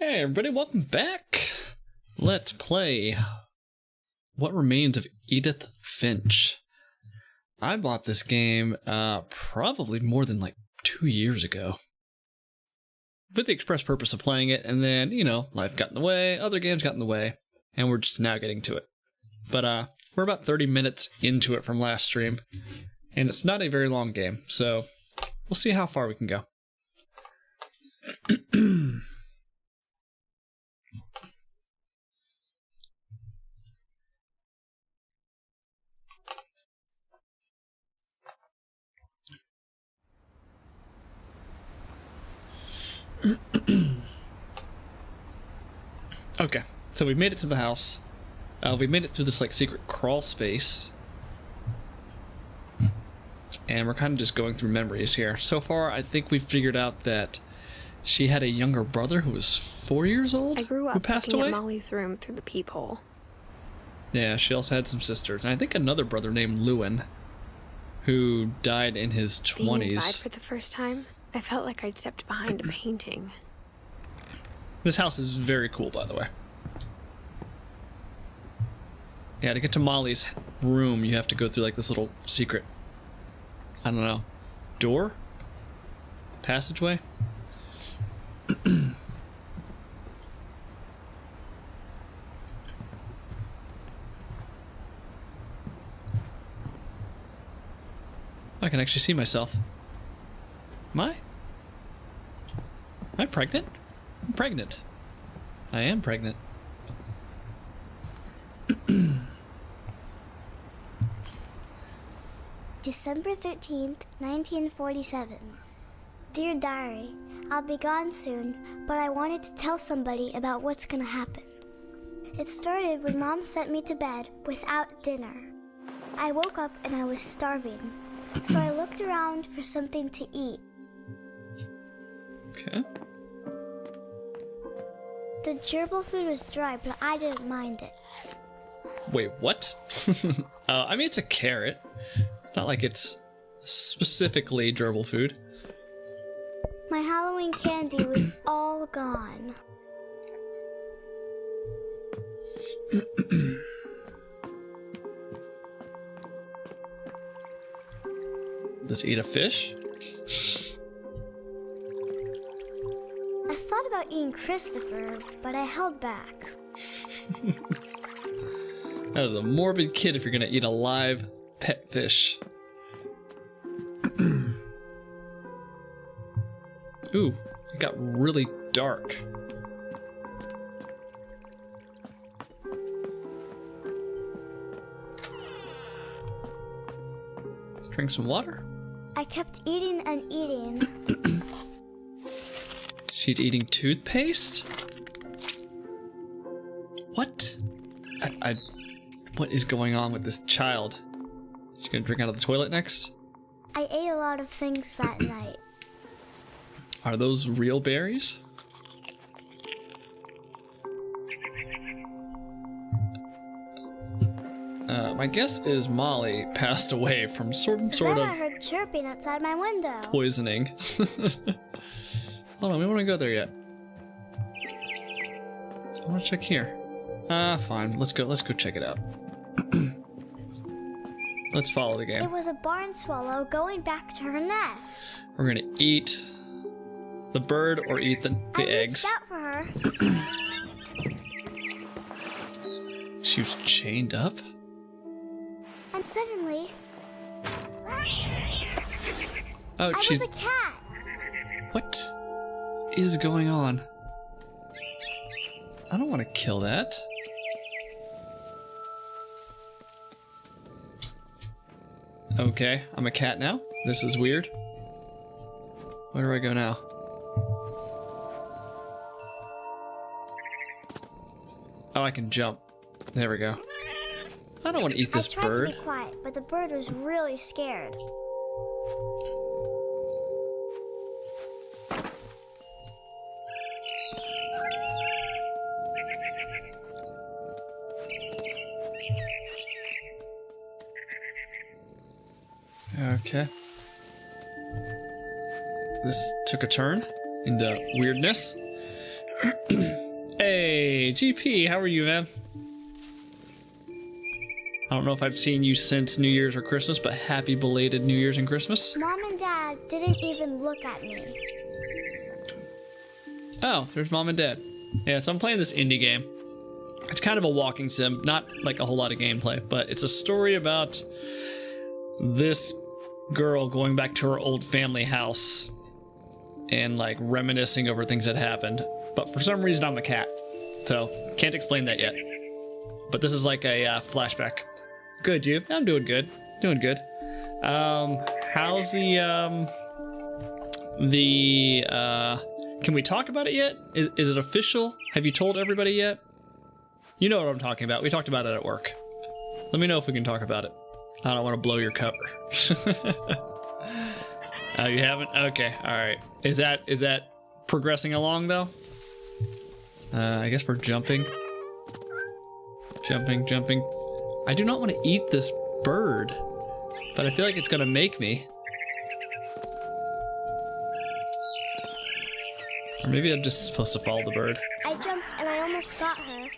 Hey everybody, welcome back! Let's play What Remains of Edith Finch. I bought this game probably more than like 2 years ago. With the express purpose of playing it, and then, you know, life got in the way, other games got in the way, and we're just now getting to it. But we're about 30 minutes into it from last stream, and it's not a very long game, so we'll see how far we can go. Okay, so we made it to the house. We made it through this like secret crawl space. And we're kind of just going through memories here. So far, I think we've figured out that she had a younger brother who was 4 years old. I grew up who passed away. At Molly's room through the peephole. Yeah, she also had some sisters, and I think another brother named Lewin, who died in his 20s. Being inside for the first time, I felt like I'd stepped behind a painting. This house is very cool, by the way. Yeah, to get to Molly's room, you have to go through like this little secret, I don't know, door? Passageway? I can actually see myself. Am I pregnant? I'm pregnant. I am pregnant. December 13th, 1947. Dear Diary, I'll be gone soon, but I wanted to tell somebody about what's gonna happen. It started when Mom sent me to bed without dinner. I woke up and I was starving, so I looked around for something to eat. Okay. The gerbil food was dry, but I didn't mind it. Wait, what? I mean, it's a carrot. It's not like it's specifically gerbil food. My Halloween candy was all gone. Let's eat a fish. I thought about eating Christopher, but I held back. That is a morbid kid if you're gonna eat a live pet fish. Ooh, it got really dark. Let's drink some water. I kept eating and eating. She's eating toothpaste? What? What is going on with this child? She's gonna drink out of the toilet next? I ate a lot of things that night. Are those real berries? My guess is Molly passed away from sort Then of I heard chirping outside my window. poisoning. Hold on, we don't want to go there yet. So I want to check here. Fine. Let's go check it out. Let's follow the game. It was a barn swallow going back to her nest. We're gonna eat the bird or eat the eggs. I reached out for her. She was chained up? And suddenly, Oh, I she's... was a cat. What is going on? I don't want to kill that. Okay, I'm a cat now. This is weird. Where do I go now? Oh, I can jump. There we go. I don't want to eat this I tried bird. to be quiet, but the bird was really scared. Okay. This took a turn into weirdness. Hey, GP, how are you, man? I don't know if I've seen you since New Year's or Christmas, but happy belated New Year's and Christmas. Mom and Dad didn't even look at me. Oh, there's Mom and Dad. Yeah, so I'm playing this indie game. It's kind of a walking sim, not like a whole lot of gameplay, but it's a story about this girl going back to her old family house and like reminiscing over things that happened. But for some reason I'm a cat, so can't explain that yet. But this is like a flashback. Good, you? I'm doing good. Doing good. How's can we talk about it yet? Is it official? Have you told everybody yet? You know what I'm talking about. We talked about it at work. Let me know if we can talk about it. I don't want to blow your cover. Oh, you haven't? Okay, alright. Is that progressing along, though? I guess we're jumping. Jumping. I do not want to eat this bird, but I feel like it's gonna make me. Or maybe I'm just supposed to follow the bird. I jumped and I almost got her.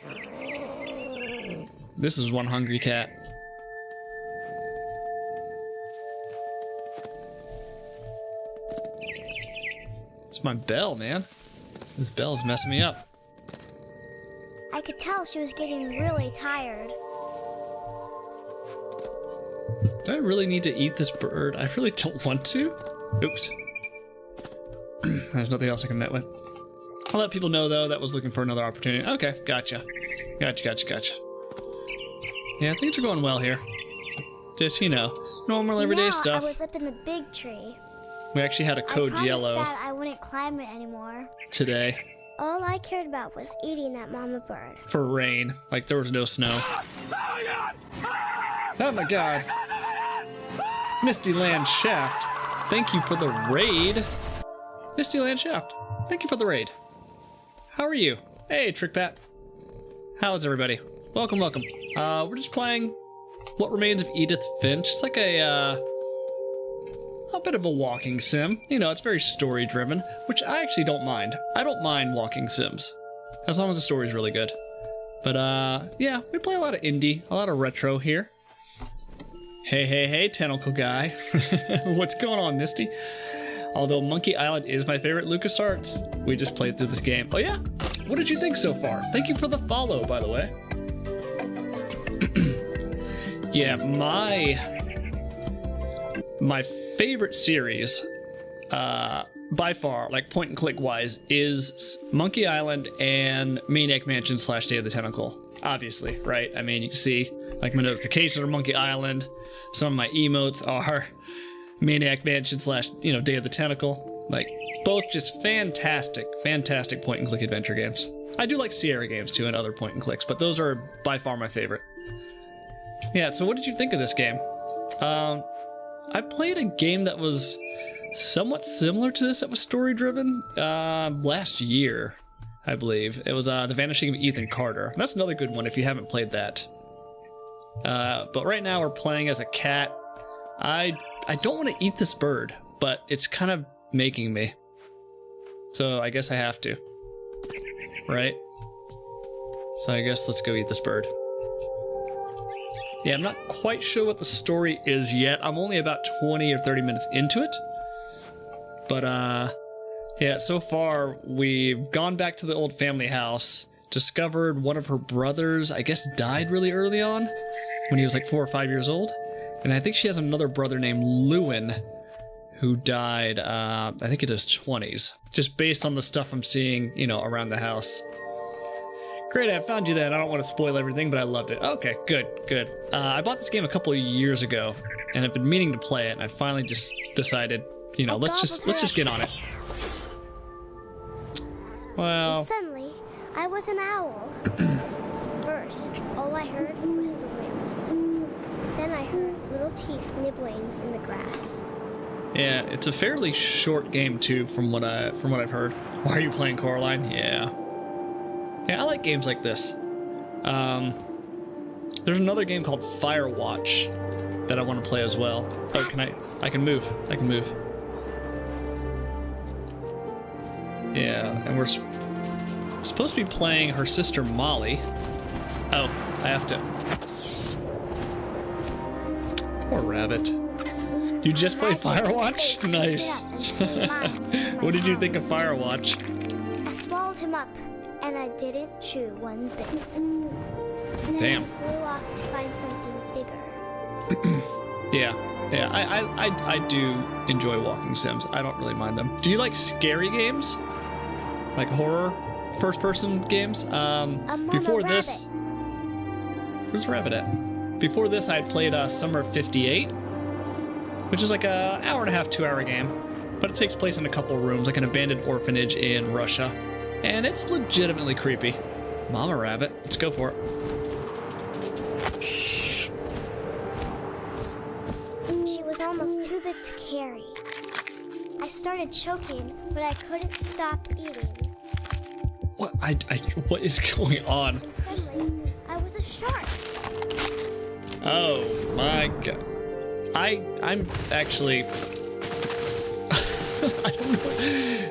This is one hungry cat. It's my bell, man. This bell is messing me up. I could tell she was getting really tired. Do I really need to eat this bird? I really don't want to. Oops. There's nothing else I can met with. I'll let people know, though, that was looking for another opportunity. Okay, gotcha. Gotcha. Yeah, things are going well here. Just, you know, normal everyday stuff. I was up in the big tree. We actually had a code yellow That I wouldn't climb it anymore. today All I cared about was eating that mama bird. for rain. Like, there was no snow. Oh my god. Misty Land Shaft, thank you for the raid. Misty Land Shaft, thank you for the raid. How are you? Hey, Trickpat. How's everybody? Welcome. We're just playing What Remains of Edith Finch. It's like a bit of a walking sim. You know, it's very story-driven, which I actually don't mind. I don't mind walking sims, as long as the story's really good. But, yeah, we play a lot of indie, a lot of retro here. Hey, tentacle guy. What's going on, Misty? Although Monkey Island is my favorite LucasArts, we just played through this game. Oh yeah? What did you think so far? Thank you for the follow, by the way. Yeah, my favorite series, by far, like point and click wise, is Monkey Island and Maniac Mansion / Day of the Tentacle. Obviously, right? I mean, you can see, like, my notifications are Monkey Island. Some of my emotes are Maniac Mansion / Day of the Tentacle. Like, both just fantastic point and click adventure games. I do like Sierra games too and other point and clicks, but those are by far my favorite. Yeah, so what did you think of this game? I played a game that was somewhat similar to this that was story driven last year, I believe. It was The Vanishing of Ethan Carter. That's another good one if you haven't played that. But right now we're playing as a cat. I don't want to eat this bird, but it's kind of making me. So I guess I have to. Right? So I guess let's go eat this bird. Yeah, I'm not quite sure what the story is yet. I'm only about 20 or 30 minutes into it. But, yeah, so far we've gone back to the old family house, discovered one of her brothers, I guess, died really early on, when he was like 4 or 5 years old. And I think she has another brother named Lewin, who died, I think in his 20s, just based on the stuff I'm seeing, around the house. Great, I found you then. I don't want to spoil everything, but I loved it. Okay, good. I bought this game a couple of years ago, and I've been meaning to play it, and I finally just decided, let's just get on it. Well... And suddenly, I was an owl. First, all I heard was the wind. Then I heard little teeth nibbling in the grass. Yeah, it's a fairly short game too, from what I've heard. Why are you playing Coraline? Yeah, I like games like this. There's another game called Firewatch that I want to play as well. Oh, I can move. Yeah, and supposed to be playing her sister Molly. Oh, I have to... Poor rabbit. You just played Firewatch? Nice. What did you think of Firewatch? I swallowed him up, and I didn't chew one bit. And then Damn. I flew off to find something bigger. Yeah, I do enjoy walking sims. I don't really mind them. Do you like scary games? Like horror, first-person games? Before Rabbit. this... Where's Rabbit at? Before this, I had played Summer of 58, which is like a hour and a half, 2 hour game. But it takes place in a couple rooms, like an abandoned orphanage in Russia. And it's legitimately creepy. Mama Rabbit, let's go for it. She was almost too big to carry. I started choking, but I couldn't stop eating. What? What is going on? And suddenly, I was a shark. Oh my god. I'm actually... I don't know.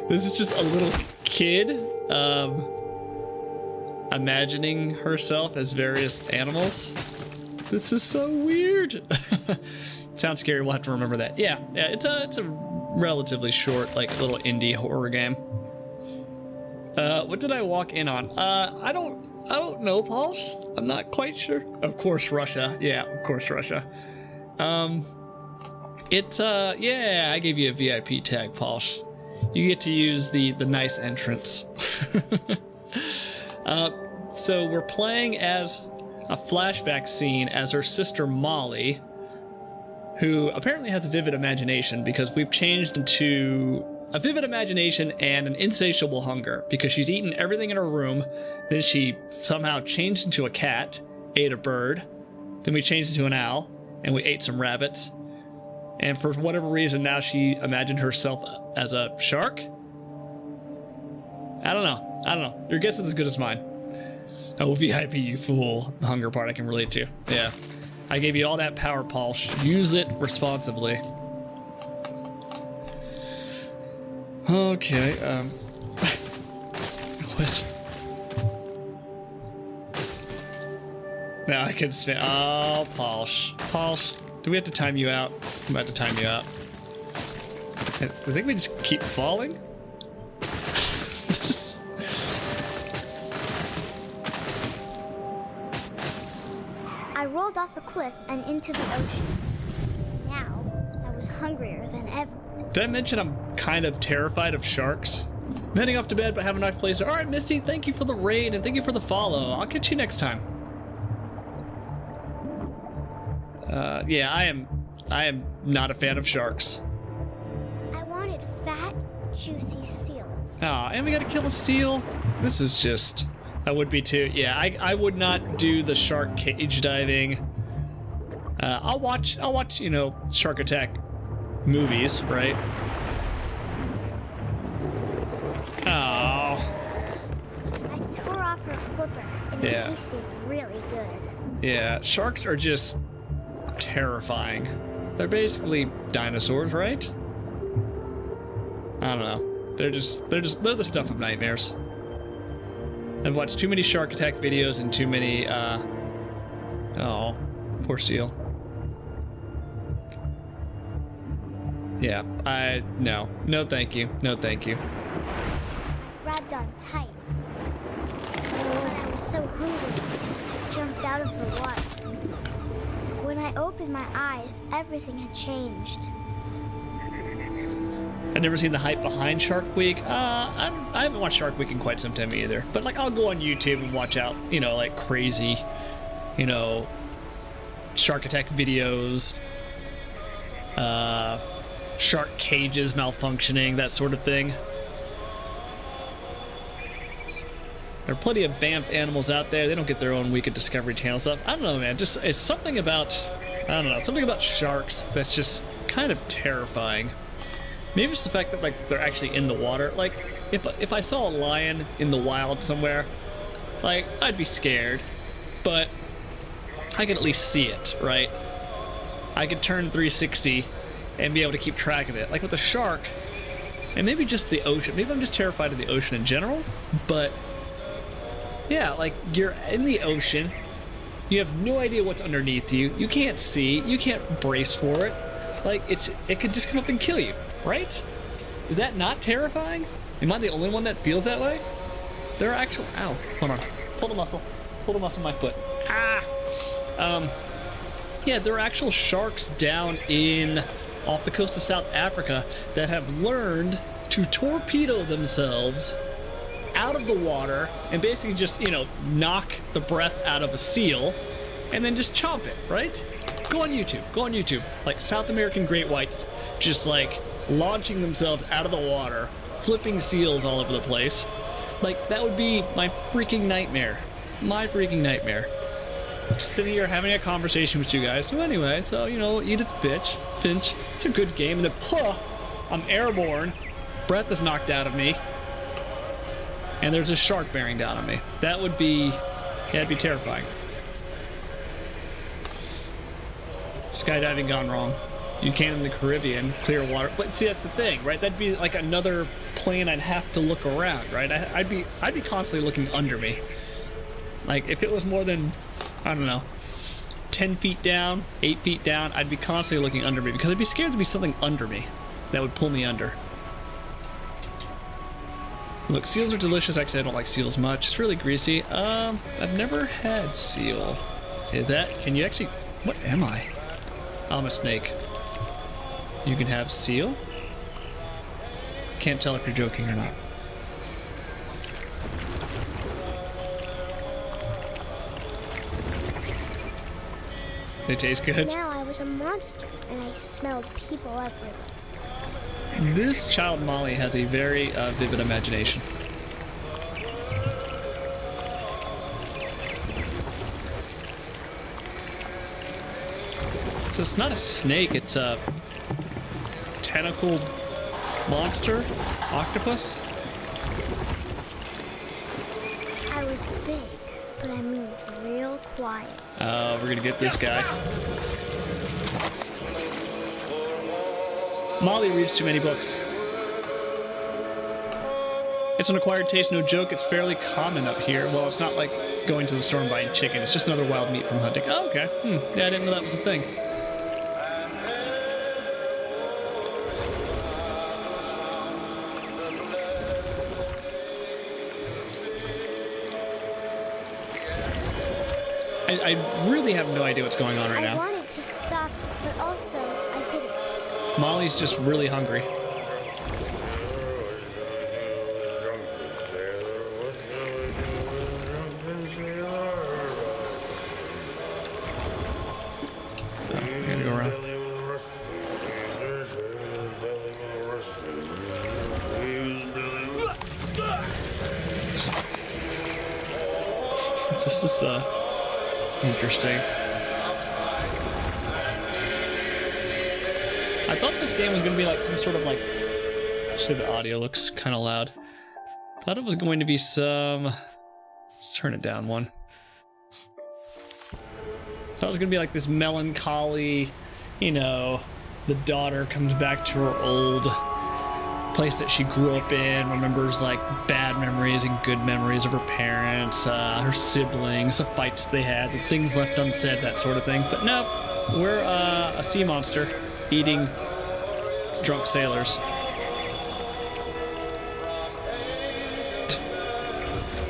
This is just a little kid imagining herself as various animals. This is so weird. Sounds scary. We'll have to remember that. Yeah, it's a relatively short, like, little indie horror game. What did I walk in on? I don't know, Paul. I'm not quite sure. Of course, Russia. Yeah, of course, Russia. Yeah, I gave you a VIP tag, Paul. You get to use the nice entrance. So we're playing as a flashback scene as her sister Molly, who apparently has a vivid imagination because we've changed into a vivid imagination and an insatiable hunger because she's eaten everything in her room. Then she somehow changed into a cat, ate a bird. Then we changed into an owl, and we ate some rabbits. And for whatever reason, now she imagined herself as a shark? I don't know. Your guess is as good as mine. Oh, VIP, you fool. The hunger part I can relate to. Yeah. I gave you all that power, Paul. Use it responsibly. Okay, what? Now I can spin. Oh, Paul. Do we have to time you out? I'm about to time you out. I think we just keep falling. I rolled off a cliff and into the ocean. Now, I was hungrier than ever. Did I mention I'm kind of terrified of sharks? I'm heading off to bed, but have a nice place. All right, Misty, thank you for the raid and thank you for the follow. I'll catch you next time. Yeah, I am not a fan of sharks. I wanted fat, juicy seals. Ah, and we gotta kill a seal? This is just... I would be too. Yeah, I would not do the shark cage diving. I'll watch, you know, Shark Attack movies, right? Oh. I tore off her flipper, and it tasted really good. Yeah, sharks are just terrifying. They're basically dinosaurs, right? I don't know. They're the stuff of nightmares. I've watched too many Shark Attack videos and too many, oh, poor seal. Yeah, no thank you, no thank you. I grabbed on tight. But I was so hungry, I jumped out of the water. When I opened my eyes, everything had changed. I've never seen the hype behind Shark Week. I haven't watched Shark Week in quite some time either. But, like, I'll go on YouTube and watch out, you know, like, crazy, you know, Shark Attack videos, shark cages malfunctioning, that sort of thing. There are plenty of Banff animals out there. They don't get their own Week of Discovery Channel stuff. I don't know, man. Just, it's something about, I don't know, something about sharks that's just kind of terrifying. Maybe it's the fact that, like, they're actually in the water. Like, if I saw a lion in the wild somewhere, like, I'd be scared. But I could at least see it, right? I could turn 360 and be able to keep track of it. Like with a shark, and maybe just the ocean. Maybe I'm just terrified of the ocean in general, but Yeah, like you're in the ocean. You have no idea what's underneath you. You can't see. You can't brace for it. Like it could just come up and kill you, right? Is that not terrifying? Am I the only one that feels that way? There are actual. Ow! Hold on. Pull the muscle. Pull the muscle in my foot. Ah. Yeah, there are actual sharks down off the coast of South Africa that have learned to torpedo themselves out of the water and basically just, knock the breath out of a seal and then just chomp it, right? Go on YouTube. Like South American great whites just like launching themselves out of the water, flipping seals all over the place. Like that would be my freaking nightmare. Just sitting here having a conversation with you guys. So anyway, Edith Finch. It's a good game. And then, I'm airborne. Breath is knocked out of me. And there's a shark bearing down on me. That'd be terrifying. Skydiving gone wrong. You can in the Caribbean, clear water. But see, that's the thing, right? That'd be like another plane I'd have to look around, right? I'd be constantly looking under me. Like, if it was more than, I don't know, 10 feet down, 8 feet down, I'd be constantly looking under me because I'd be scared to be something under me that would pull me under. Look, seals are delicious. Actually, I don't like seals much. It's really greasy. I've never had seal. Can you actually... What am I? I'm a snake. You can have seal? Can't tell if you're joking or not. They taste good. Now I was a monster, and I smelled people everywhere. This child Molly has a very vivid imagination. So it's not a snake, it's a tentacled monster? Octopus? I was big, but I moved real quiet. We're gonna get this guy. Molly reads too many books. It's an acquired taste, no joke. It's fairly common up here. Well, it's not like going to the store and buying chicken. It's just another wild meat from hunting. Oh, okay. Yeah, I didn't know that was a thing. I really have no idea what's going on right now. I wanted to stop, but also I didn't. Molly's just really hungry. I'm gonna go around. This is interesting. I thought this game was going to be like some sort of like... Actually, the audio looks kind of loud. I thought it was going to be some... Let's turn it down one. I thought it was going to be like this melancholy, the daughter comes back to her old place that she grew up in, remembers like bad memories and good memories of her parents, her siblings, the fights they had, the things left unsaid, that sort of thing. But no, we're a sea monster eating drunk sailors.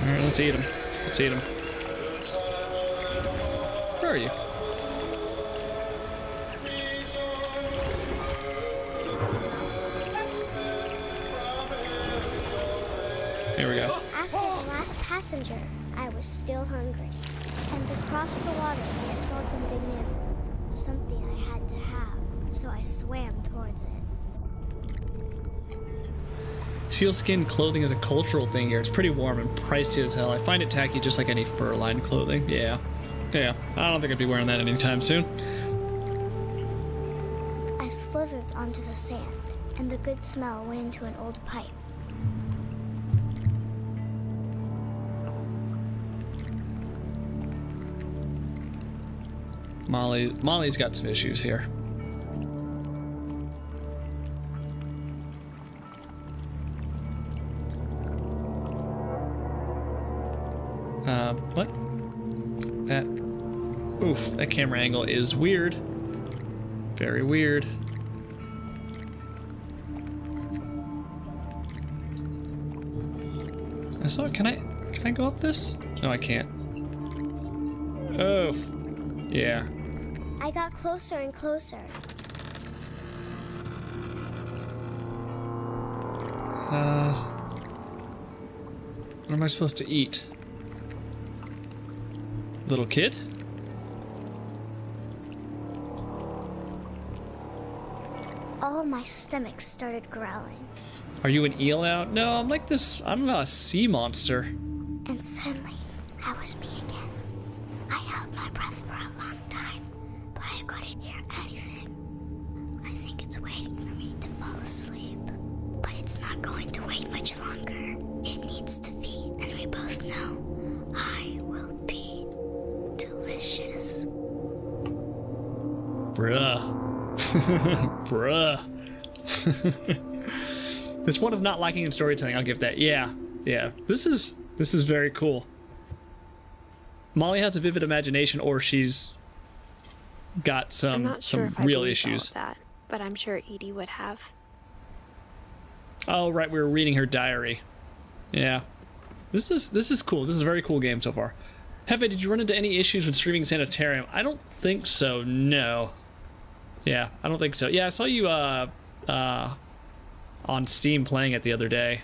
Alright, let's eat them. Where are you? Here we go. After the last passenger, I was still hungry. And across the water, I smelled something new. Something I had to have, so I swam towards it. Sealskin clothing is a cultural thing here. It's pretty warm and pricey as hell. I find it tacky just like any fur-lined clothing. Yeah. I don't think I'd be wearing that anytime soon. I slithered onto the sand, and the good smell went into an old pipe. Molly's got some issues here. What? That... Oof, that camera angle is weird. Very weird. I saw it. Can I go up this? No, I can't. Oh. Yeah. I got closer and closer. What am I supposed to eat? Little kid? All of my stomach started growling. Are you an eel now? No, I'm like this, I don't know, a sea monster. And suddenly, I was me again. I held my breath for a long time, but I couldn't hear anything. I think it's waiting for me to fall asleep. But it's not going to wait much longer. It needs to feed, and we both know I will be delicious. Bruh. Bruh. This one is not lacking in storytelling, I'll give that. Yeah. This is very cool. Molly has a vivid imagination, or she's got some real issues. All of that, but I'm sure Edie would have. Oh right, we were reading her diary. Yeah. This is cool. This is a very cool game so far. Hefe, did you run into any issues with streaming Sanitarium? I don't think so, no. Yeah, I don't think so. Yeah, I saw you on Steam playing it the other day.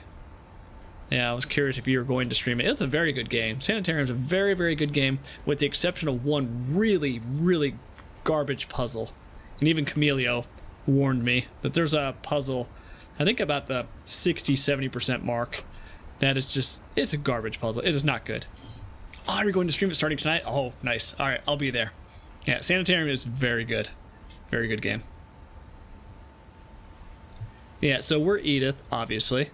Yeah, I was curious if you were going to stream it. It's a very good game. Sanitarium is a very, very good game, with the exception of one really, really garbage puzzle. And even Camilio warned me that there's a puzzle, I think about the 60-70% mark, that is just, it's a garbage puzzle. It is not good. Oh, are we going to stream it starting tonight? Oh, nice. All right, I'll be there. Yeah, Sanitarium is very good. Very good game. Yeah, so we're Edith, obviously.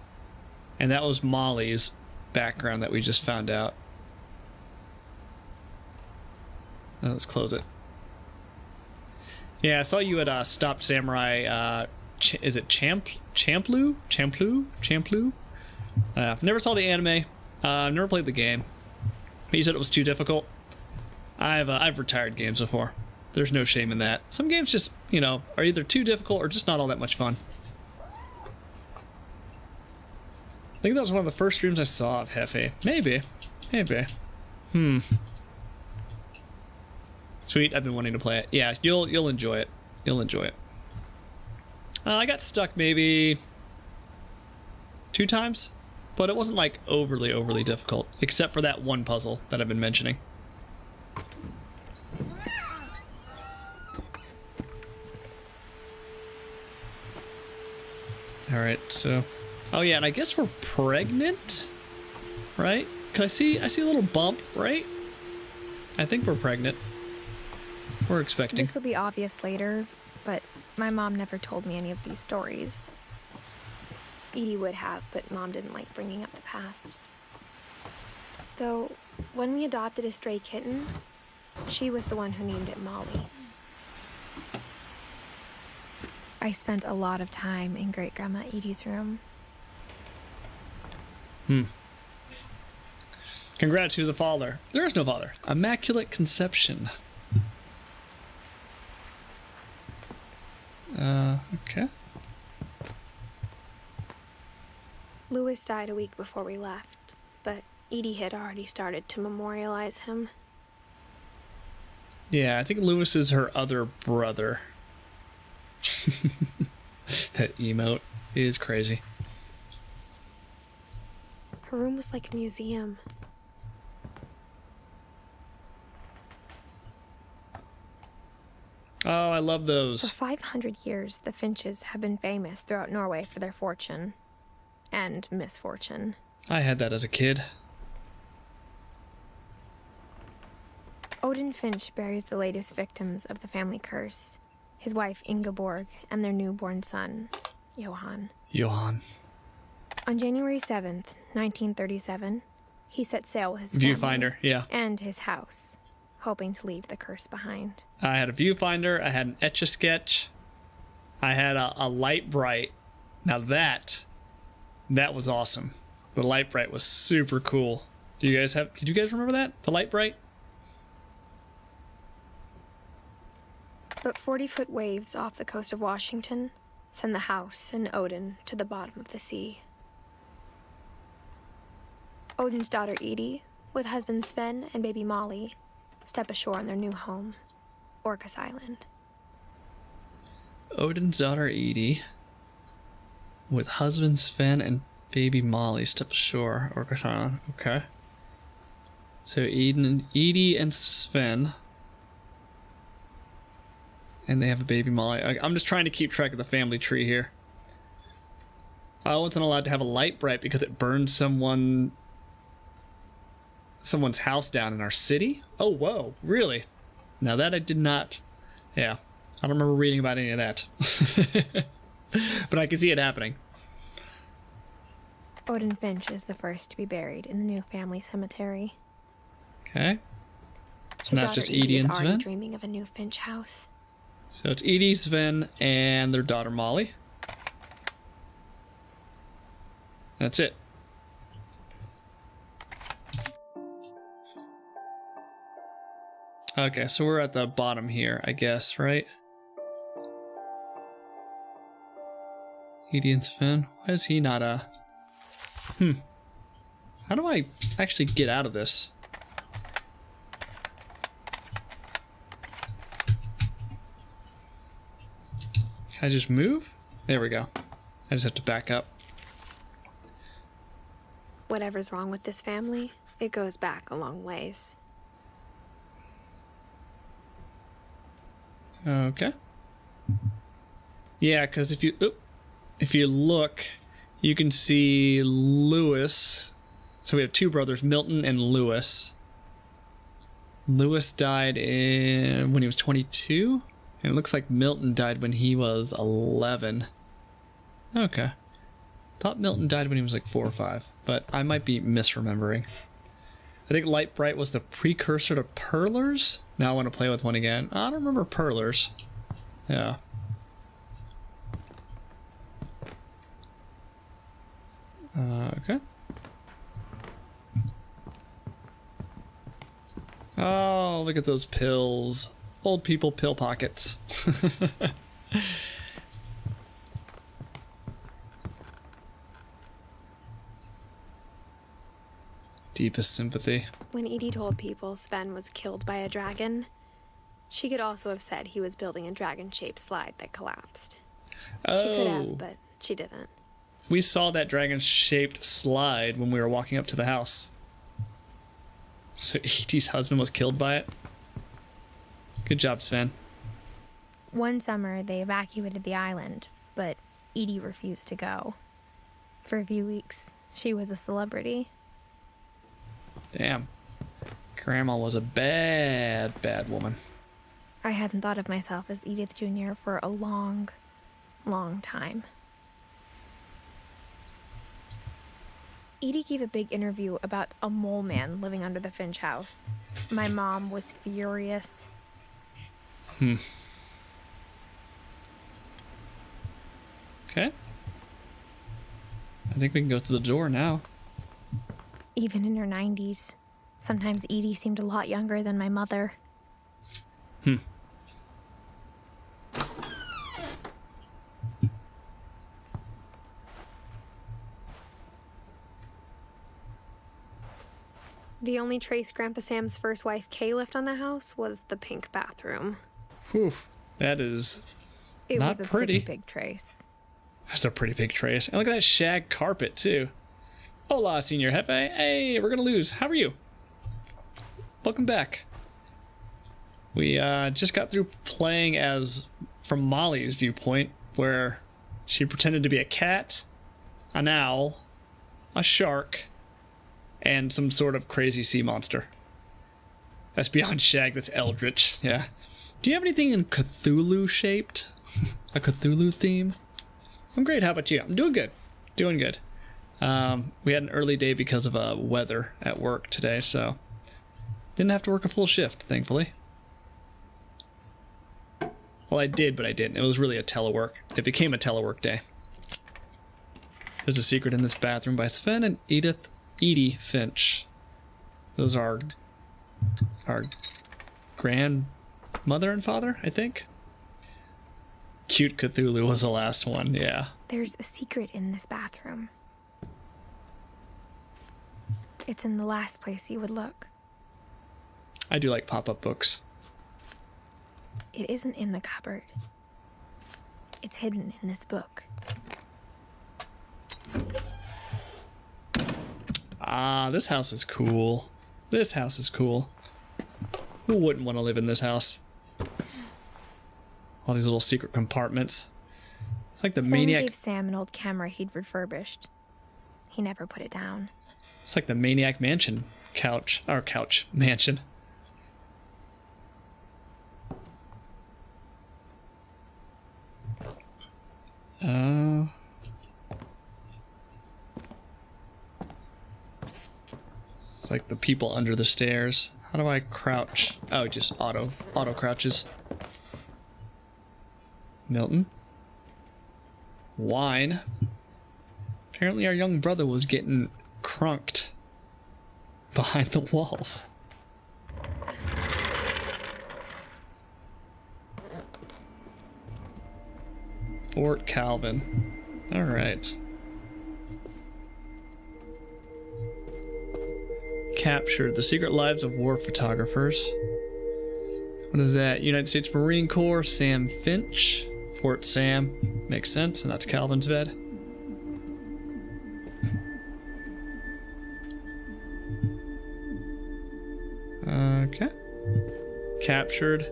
And that was Molly's background that we just found out. Now let's close it. Yeah, I saw you at Stop Samurai. Is it Champloo? Never saw the anime. Never played the game. But you said it was too difficult. I've retired games before. There's no shame in that. Some games just, are either too difficult or just not all that much fun. I think that was one of the first streams I saw of Hefe. Maybe. Sweet, I've been wanting to play it. Yeah, you'll enjoy it. You'll enjoy it. I got stuck maybe 2 times, but it wasn't like overly difficult, except for that one puzzle that I've been mentioning. Alright, so... Oh yeah, and I guess we're pregnant? Right? I see a little bump, right? I think we're pregnant. We're expecting. This will be obvious later, but my mom never told me any of these stories. Edie would have, but Mom didn't like bringing up the past. Though, when we adopted a stray kitten, she was the one who named it Molly. I spent a lot of time in Great-Grandma Edie's room. Congrats to the father. There is no father. Immaculate conception. Okay. Louis died a week before we left, but Edie had already started to memorialize him. Yeah, I think Louis is her other brother. That emote is crazy. Her room was like a museum. Oh, I love those. For 500 years, the Finches have been famous throughout Norway for their fortune. And misfortune. I had that as a kid. Odin Finch buries the latest victims of the family curse. His wife, Ingeborg, and their newborn son, Johan. On January 7th, 1937, he set sail with his family. Viewfinder, yeah. And his house, hoping to leave the curse behind. I had a viewfinder, I had an Etch-a-Sketch, I had a light bright. Now that was awesome. The light bright was super cool. Did you guys remember that? The light bright? But 40-foot waves off the coast of Washington send the house and Odin to the bottom of the sea. Odin's daughter Edie, with husband Sven and baby Molly, step ashore on their new home, Orcas Island. Odin's daughter Edie, with husband Sven and baby Molly, step ashore, Orcas Island. Okay. So Edie and Sven. And they have a baby Molly. I'm just trying to keep track of the family tree here. I wasn't allowed to have a light bright because it burned someone's house down in our city. Oh, whoa, really? Now that I did not. Yeah, I don't remember reading about any of that. But I can see it happening. Odin Finch is the first to be buried in the new family cemetery. Okay. So His now it's just daughter Edie and is already Sven. dreaming of a new Finch house. So it's Edie, Sven, and their daughter Molly. That's it. Okay, so we're at the bottom here, I guess, right? Edie and Sven. Why is he not a... How do I actually get out of this? Can I just move? There we go. I just have to back up. Whatever's wrong with this family, it goes back a long ways. Okay. Yeah, because if you look, you can see Lewis. So we have two brothers, Milton and Lewis. Lewis died when he was 22. And it looks like Milton died when he was 11. Okay. Thought Milton died when he was like 4 or 5, but I might be misremembering. I think Light Bright was the precursor to Perlers. Now I want to play with one again. I don't remember Perlers. Yeah. Okay. Oh, look at those pills. Old people pill pockets. Deepest sympathy. When Edie told people Sven was killed by a dragon, she could also have said he was building a dragon-shaped slide that collapsed. Oh. She could have, but she didn't. We saw that dragon-shaped slide when we were walking up to the house. So Edie's husband was killed by it? Good job, Sven. One summer, they evacuated the island, but Edie refused to go. For a few weeks, she was a celebrity. Damn. Grandma was a bad, bad woman. I hadn't thought of myself as Edith Jr. for a long, long time. Edie gave a big interview about a mole man living under the Finch house. My mom was furious. Okay. I think we can go through the door now. Even in her 90s, sometimes Edie seemed a lot younger than my mother. The only trace Grandpa Sam's first wife, Kay, left on the house was the pink bathroom. Whew. That is It not was a pretty. pretty big trace. That's a pretty big trace. And look at that shag carpet, too. Hola, Senior Jefe. Hey, we're gonna lose. How are you? Welcome back. We just got through playing as from Molly's viewpoint, where she pretended to be a cat, an owl, a shark, and some sort of crazy sea monster. That's beyond shag, that's eldritch, yeah. Do you have anything in Cthulhu shaped? A Cthulhu theme? I'm great, how about you? I'm doing good. Doing good. We had an early day because of weather at work today, so didn't have to work a full shift, thankfully. Well, I did, but I didn't. It was really a telework. It became a telework day. There's a secret in this bathroom by Sven and Edith Finch. Those are our grandmother and father, I think. Cute Cthulhu was the last one, yeah. There's a secret in this bathroom. It's in the last place you would look. I do like pop-up books. It isn't in the cupboard. It's hidden in this book. Ah, this house is cool. This house is cool. Who wouldn't want to live in this house? All these little secret compartments. It's like the Sven maniac. gave Sam an old camera he'd refurbished. He never put it down. It's like the Maniac Mansion mansion. It's like the people under the stairs. How do I crouch? Oh, just auto crouches. Milton. Wine. Apparently our young brother was getting crunked behind the walls. Fort Calvin. Alright. Captured the secret lives of war photographers. What is that? United States Marine Corps, Sam Finch. Fort Sam. Makes sense, and that's Calvin's bed. Okay. Captured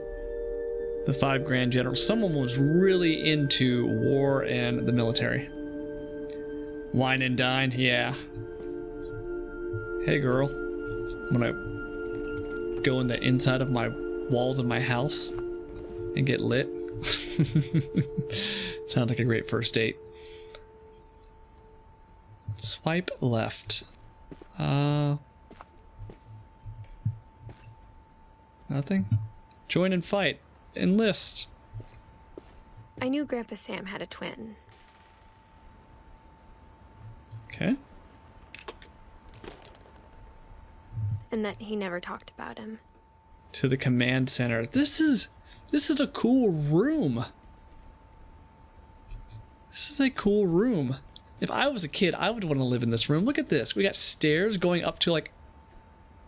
the 5 grand generals. Someone was really into war and the military. Wine and dine, yeah. Hey girl, I'm gonna go in the inside of my walls of my house and get lit. Sounds like a great first date. Swipe left. Nothing. Join and fight. Enlist. I knew Grandpa Sam had a twin. Okay. And that he never talked about him. To the command center. This is a cool room. This is a cool room. If I was a kid, I would want to live in this room. Look at this. We got stairs going up to like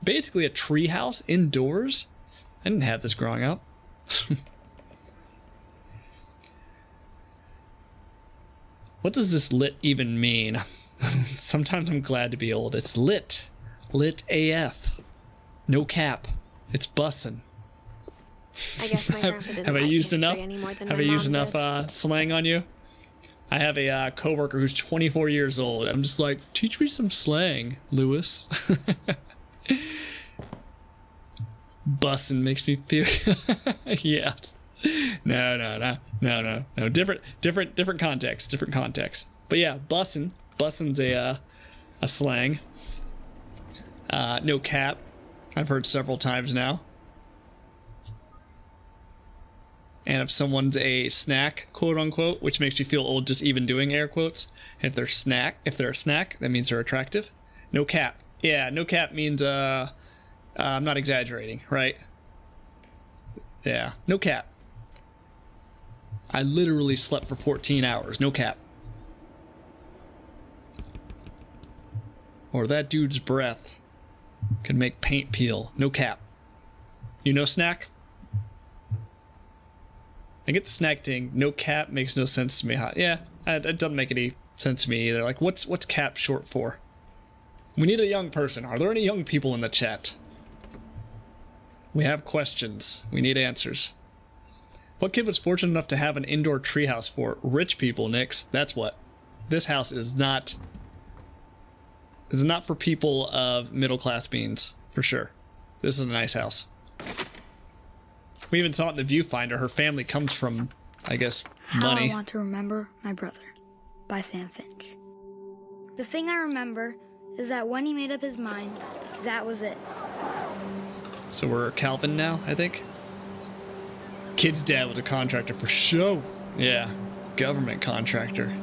basically a tree house indoors. I didn't have this growing up. What does this lit even mean? Sometimes I'm glad to be old. It's lit. Lit AF. No cap. It's bussin'. I guess my grandpa didn't Have I like used history enough? any more than Have my I used mom enough did. slang on you? I have a coworker who's 24 years old. I'm just like, teach me some slang, Lewis. Bussin' makes me feel. Yes. No. Different context. Different context. But yeah, bussin'. Bussin's a slang. No cap. I've heard several times now. And if someone's a snack, quote unquote, which makes you feel old just even doing air quotes. If they're a snack, that means they're attractive. No cap. Yeah, no cap means I'm not exaggerating, right? Yeah, no cap. I literally slept for 14 hours, no cap. Or that dude's breath could make paint peel, no cap. You know snack? I get the snack ding. No cap makes no sense to me. Yeah, it doesn't make any sense to me either. Like, what's cap short for? We need a young person. Are there any young people in the chat? We have questions. We need answers. What kid was fortunate enough to have an indoor treehouse for? Rich people, Nix. That's what. This house is not. Is not for people of middle class means, for sure. This is a nice house. We even saw it in the viewfinder. Her family comes from, I guess, money. How I Want to Remember My Brother by Sam Finch. The thing I remember is that when he made up his mind, that was it. So we're Calvin now, I think. Kid's dad was a contractor for show. Yeah, government contractor.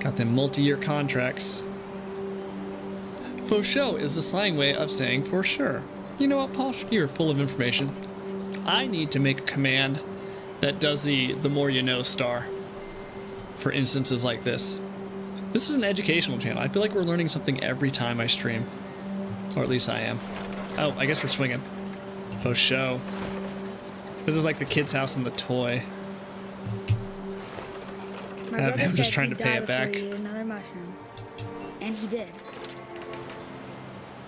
Got them multi-year contracts. For sure is the slang way of saying for sure. You know what, Posh? You're full of information. I need to make a command that does the more you know star for instances like this. This is an educational channel. I feel like we're learning something every time I stream. Or at least I am. Oh, I guess we're swinging. For show. This is like the kid's house and the toy. I'm just trying to pay it back. Another mushroom. And he did.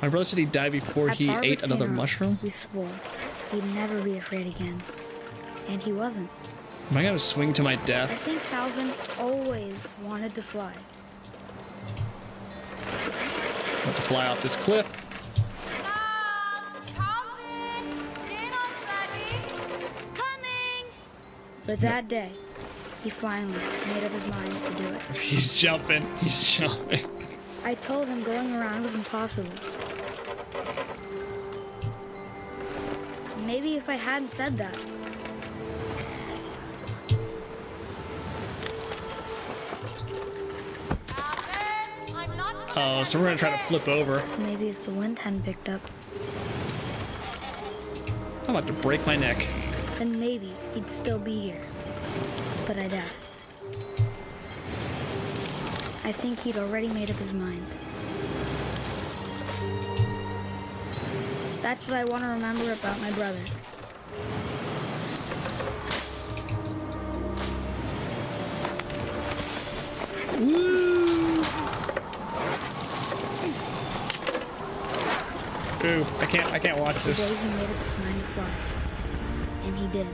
My brother said he'd die before he ate another mushroom? We swore he'd never be afraid again. And he wasn't. Am I gonna swing to my I death? think Calvin always wanted to fly. I have to fly off this cliff. But that day, he finally made up his mind to do it. He's jumping. He's jumping. I told him going around was impossible. Maybe if I hadn't said that. Oh, so we're gonna try to flip over. Maybe if the wind hadn't picked up, I'm about to break my neck. then maybe he'd still be here. But I doubt it. I think he'd already made up his mind. That's what I want to remember about my brother. Woo! Ooh, I can't watch this. The day he made up his mind to fly. And he did.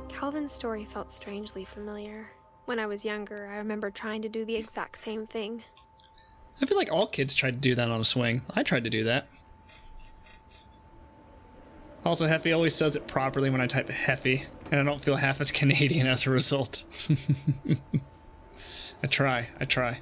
Calvin's story felt strangely familiar. When I was younger, I remember trying to do the exact same thing. I feel like all kids tried to do that on a swing. I tried to do that. Also, Heffy always says it properly when I type Heffy, and I don't feel half as Canadian as a result. I try.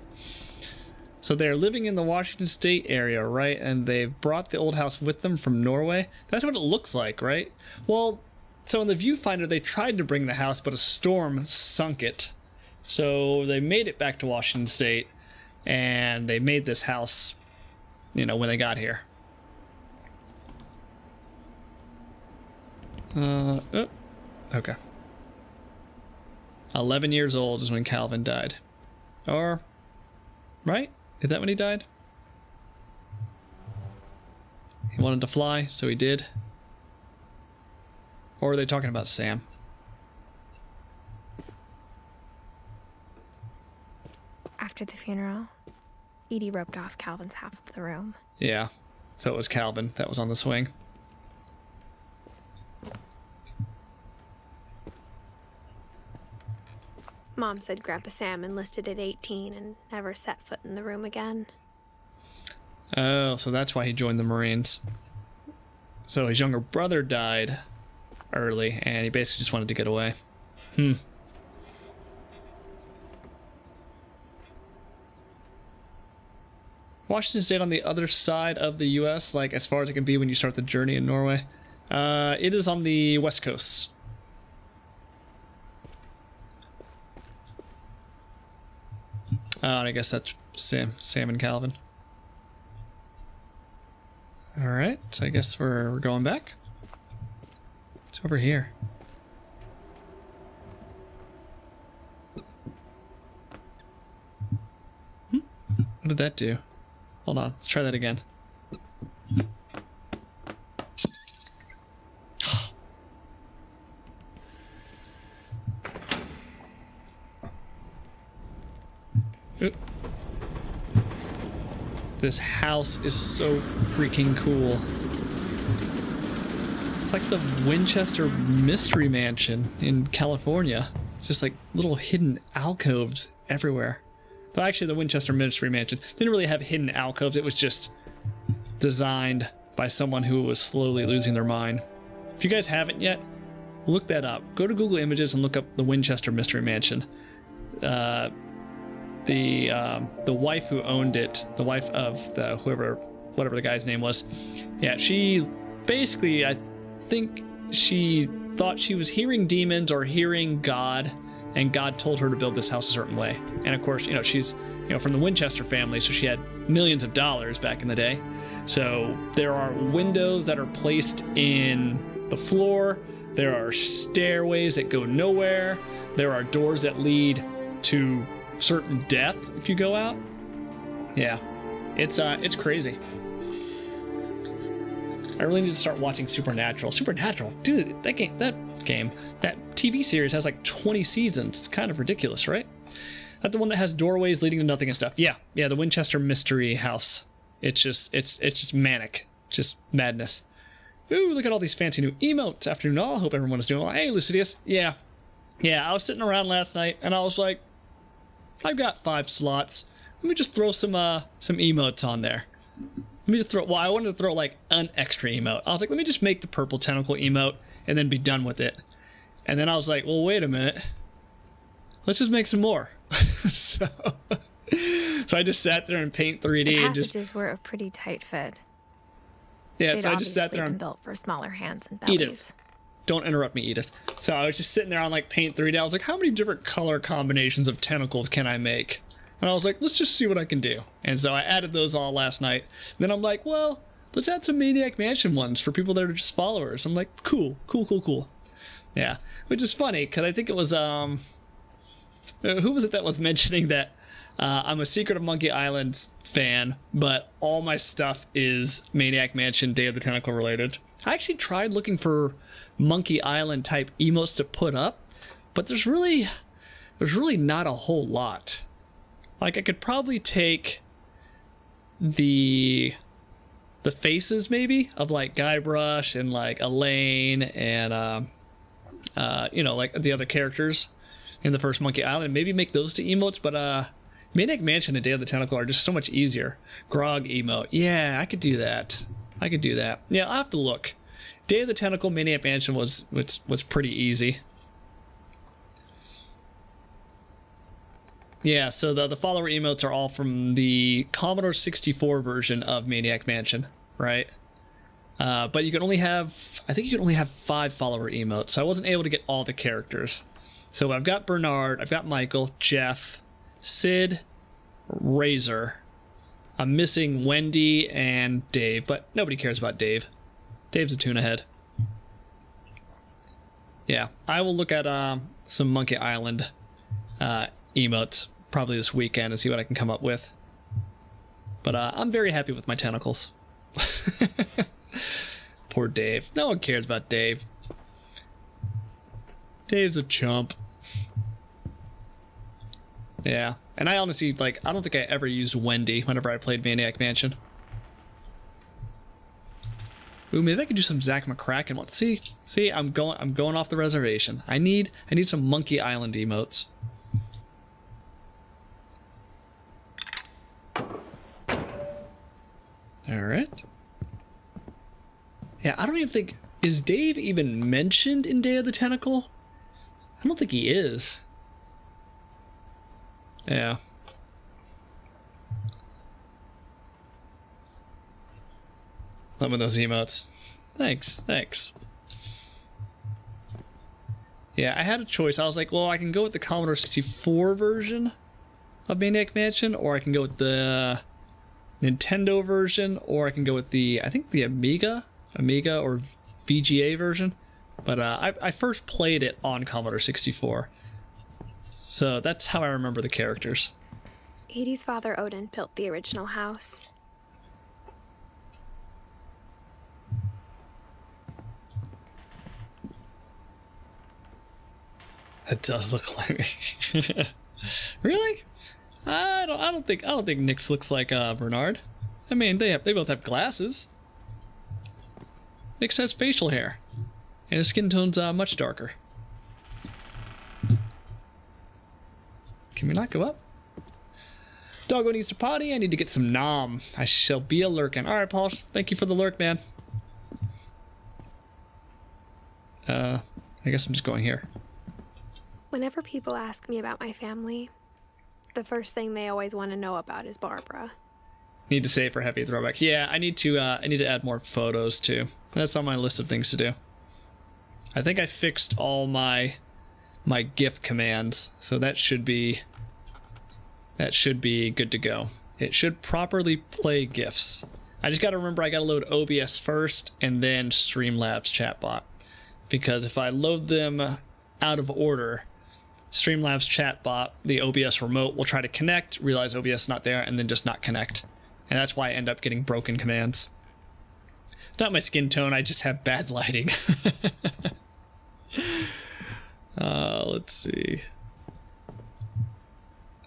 So they're living in the Washington State area, right? And they've brought the old house with them from Norway. That's what it looks like, right? Well, so in the viewfinder, they tried to bring the house, but a storm sunk it. So they made it back to Washington State, and they made this house, you know, when they got here. Okay. 11 years old is when Calvin died. Or, right? Is that when he died? He wanted to fly, so he did. Or are they talking about Sam? After the funeral, Edie roped off Calvin's half of the room. Yeah. So it was Calvin that was on the swing. Mom said Grandpa Sam enlisted at 18 and never set foot in the room again. Oh, so that's why he joined the Marines. So his younger brother died early, and he basically just wanted to get away. Washington State on the other side of the U.S., like as far as it can be when you start the journey in Norway. It is on the west coast. And I guess that's Sam and Calvin. Alright, so I guess we're going back. It's over here. What did that do? Hold on, let's try that again. This house is so freaking cool. It's like the Winchester Mystery Mansion in California. It's just like little hidden alcoves everywhere. But actually the Winchester Mystery Mansion didn't really have hidden alcoves. It was just designed by someone who was slowly losing their mind. If you guys haven't yet, look that up. Go to Google Images and look up the Winchester Mystery Mansion. The wife who owned it, the wife of the whatever the guy's name was, yeah, she basically, I think she thought she was hearing demons or hearing God, and God told her to build this house a certain way. And of course, she's, from the Winchester family, so she had millions of dollars back in the day. So there are windows that are placed in the floor. There are stairways that go nowhere. There are doors that lead to certain death if you go out. Yeah, it's crazy. I really need to start watching Supernatural. Supernatural, dude, that TV series has like 20 seasons. It's kind of ridiculous, right? That's the one that has doorways leading to nothing and stuff. Yeah, the Winchester Mystery House. It's just manic, just madness. Ooh, look at all these fancy new emotes. Afternoon all. Hope everyone is doing well. Hey, Lucidius. Yeah. I was sitting around last night and I was like, I've got 5 slots. Let me just throw some emotes on there. I wanted to throw like an extra emote. I was like, let me just make the purple tentacle emote and then be done with it. And then I was like, well, wait a minute. Let's just make some more. So I just sat there in Paint 3D and just... passages were a pretty tight fit. Yeah, They'd so I just sat there been on... built for smaller hands and bellies. Edith, don't interrupt me, Edith. So I was just sitting there on like Paint 3D. I was like, how many different color combinations of tentacles can I make? And I was like, let's just see what I can do. And so I added those all last night. And then I'm like, well, let's add some Maniac Mansion ones for people that are just followers. I'm like, cool. Yeah, which is funny because I think it was who was it that was mentioning that I'm a Secret of Monkey Island fan, but all my stuff is Maniac Mansion, Day of the Tentacle related. I actually tried looking for Monkey Island type emotes to put up, but there's really not a whole lot. Like, I could probably take the faces maybe of like Guybrush and like Elaine and like the other characters in the first Monkey Island, and maybe make those 2 emotes, but Maniac Mansion and Day of the Tentacle are just so much easier. Grog emote. Yeah, I could do that. Yeah, I'll have to look. Day of the Tentacle, Maniac Mansion was pretty easy. Yeah, so the follower emotes are all from the Commodore 64 version of Maniac Mansion, right? But you can only have 5 follower emotes, so I wasn't able to get all the characters. So I've got Bernard, I've got Michael, Jeff, Sid, Razor. I'm missing Wendy and Dave, but nobody cares about Dave. Dave's a tuna head. Yeah, I will look at some Monkey Island emotes probably this weekend and see what I can come up with. But I'm very happy with my tentacles. Poor Dave. No one cares about Dave. Dave's a chump. Yeah. And I honestly, I don't think I ever used Wendy whenever I played Maniac Mansion. Ooh, maybe I could do some Zach McCracken one. See, I'm going off the reservation. I need some Monkey Island emotes. Alright. Yeah, I don't even think... Is Dave even mentioned in Day of the Tentacle? I don't think he is. Yeah. Loving those emotes. Thanks. Yeah, I had a choice. I was like, well, I can go with the Commodore 64 version of Maniac Mansion, or I can go with the Nintendo version, or I can go with the Amiga or VGA version. But I first played it on Commodore 64. So that's how I remember the characters. Edie's father, Odin, built the original house. It does look like me. Really? I don't think Nyx looks like Bernard. I mean, they both have glasses. Nyx has facial hair, and his skin tone's much darker. Can we not go up? Doggo needs to potty. I need to get some nom. I shall be a lurkin. All right, Paul. Thank you for the lurk, man. I guess I'm just going here. Whenever people ask me about my family, the first thing they always want to know about is Barbara. Need to save for heavy throwback. Yeah, I need to add more photos too. That's on my list of things to do. I think I fixed all my GIF commands, so that should be good to go. It should properly play GIFs. I just got to remember I got to load OBS first and then Streamlabs chatbot, because if I load them out of order, Streamlabs chatbot, the OBS remote, will try to connect, realize OBS is not there, and then just not connect. And that's why I end up getting broken commands. It's not my skin tone, I just have bad lighting. Let's see.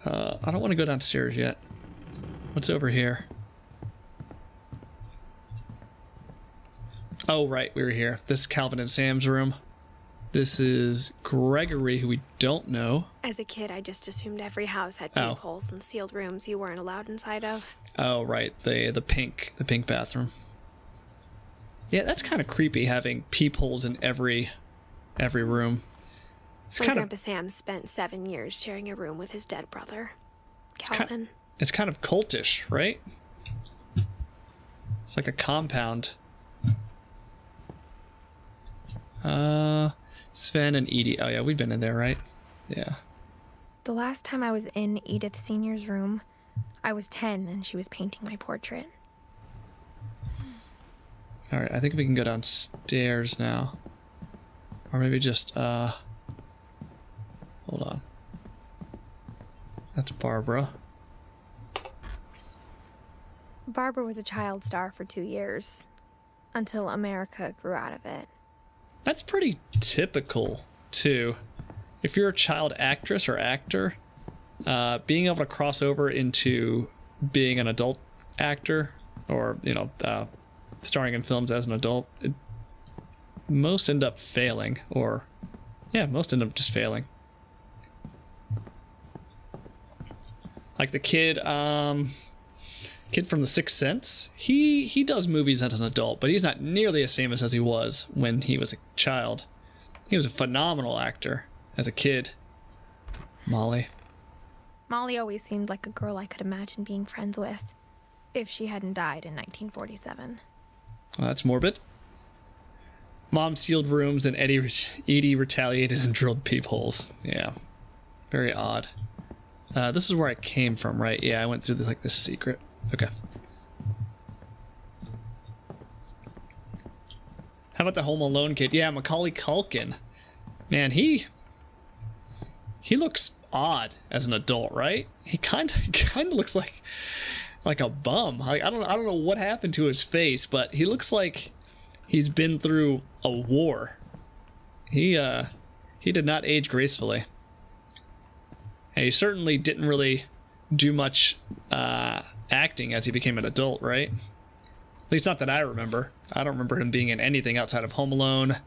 I don't want to go downstairs yet. What's over here? Oh, right, we were here. This is Calvin and Sam's room. This is Gregory, who we don't know. As a kid, I just assumed every house had peepholes and sealed rooms you weren't allowed inside of. Oh, right, the pink bathroom. Yeah, that's kind of creepy, having peepholes in every room. My Grandpa Sam spent 7 years sharing a room with his dead brother, Calvin. It's kind of cultish, right? It's like a compound. Sven and Edie. Oh yeah, we've been in there, right? Yeah. The last time I was in Edith Sr.'s room, I was 10 and she was painting my portrait. Alright, I think we can go downstairs now. Or maybe just, hold on. That's Barbara. Barbara was a child star for 2 years, until America grew out of it. That's pretty typical, too. If you're a child actress or actor, being able to cross over into being an adult actor, or, you know, starring in films as an adult, most end up failing, or, yeah, most end up just failing. Like the kid from The Sixth Sense, he does movies as an adult, but he's not nearly as famous as he was when he was a child. He was a phenomenal actor as a kid. Molly always seemed like a girl I could imagine being friends with, if she hadn't died in 1947. Well, that's morbid. Mom sealed rooms and Edie retaliated and drilled peepholes. Yeah, very odd. This is where I came from, right? Yeah, I went through this secret. Okay. How about the Home Alone kid? Yeah, Macaulay Culkin. Man, he looks odd as an adult, right? He kind of looks like a bum. I don't know what happened to his face, but he looks like he's been through a war. He did not age gracefully. And he certainly didn't really do much acting as he became an adult, right? At least not that I remember. I don't remember him being in anything outside of Home Alone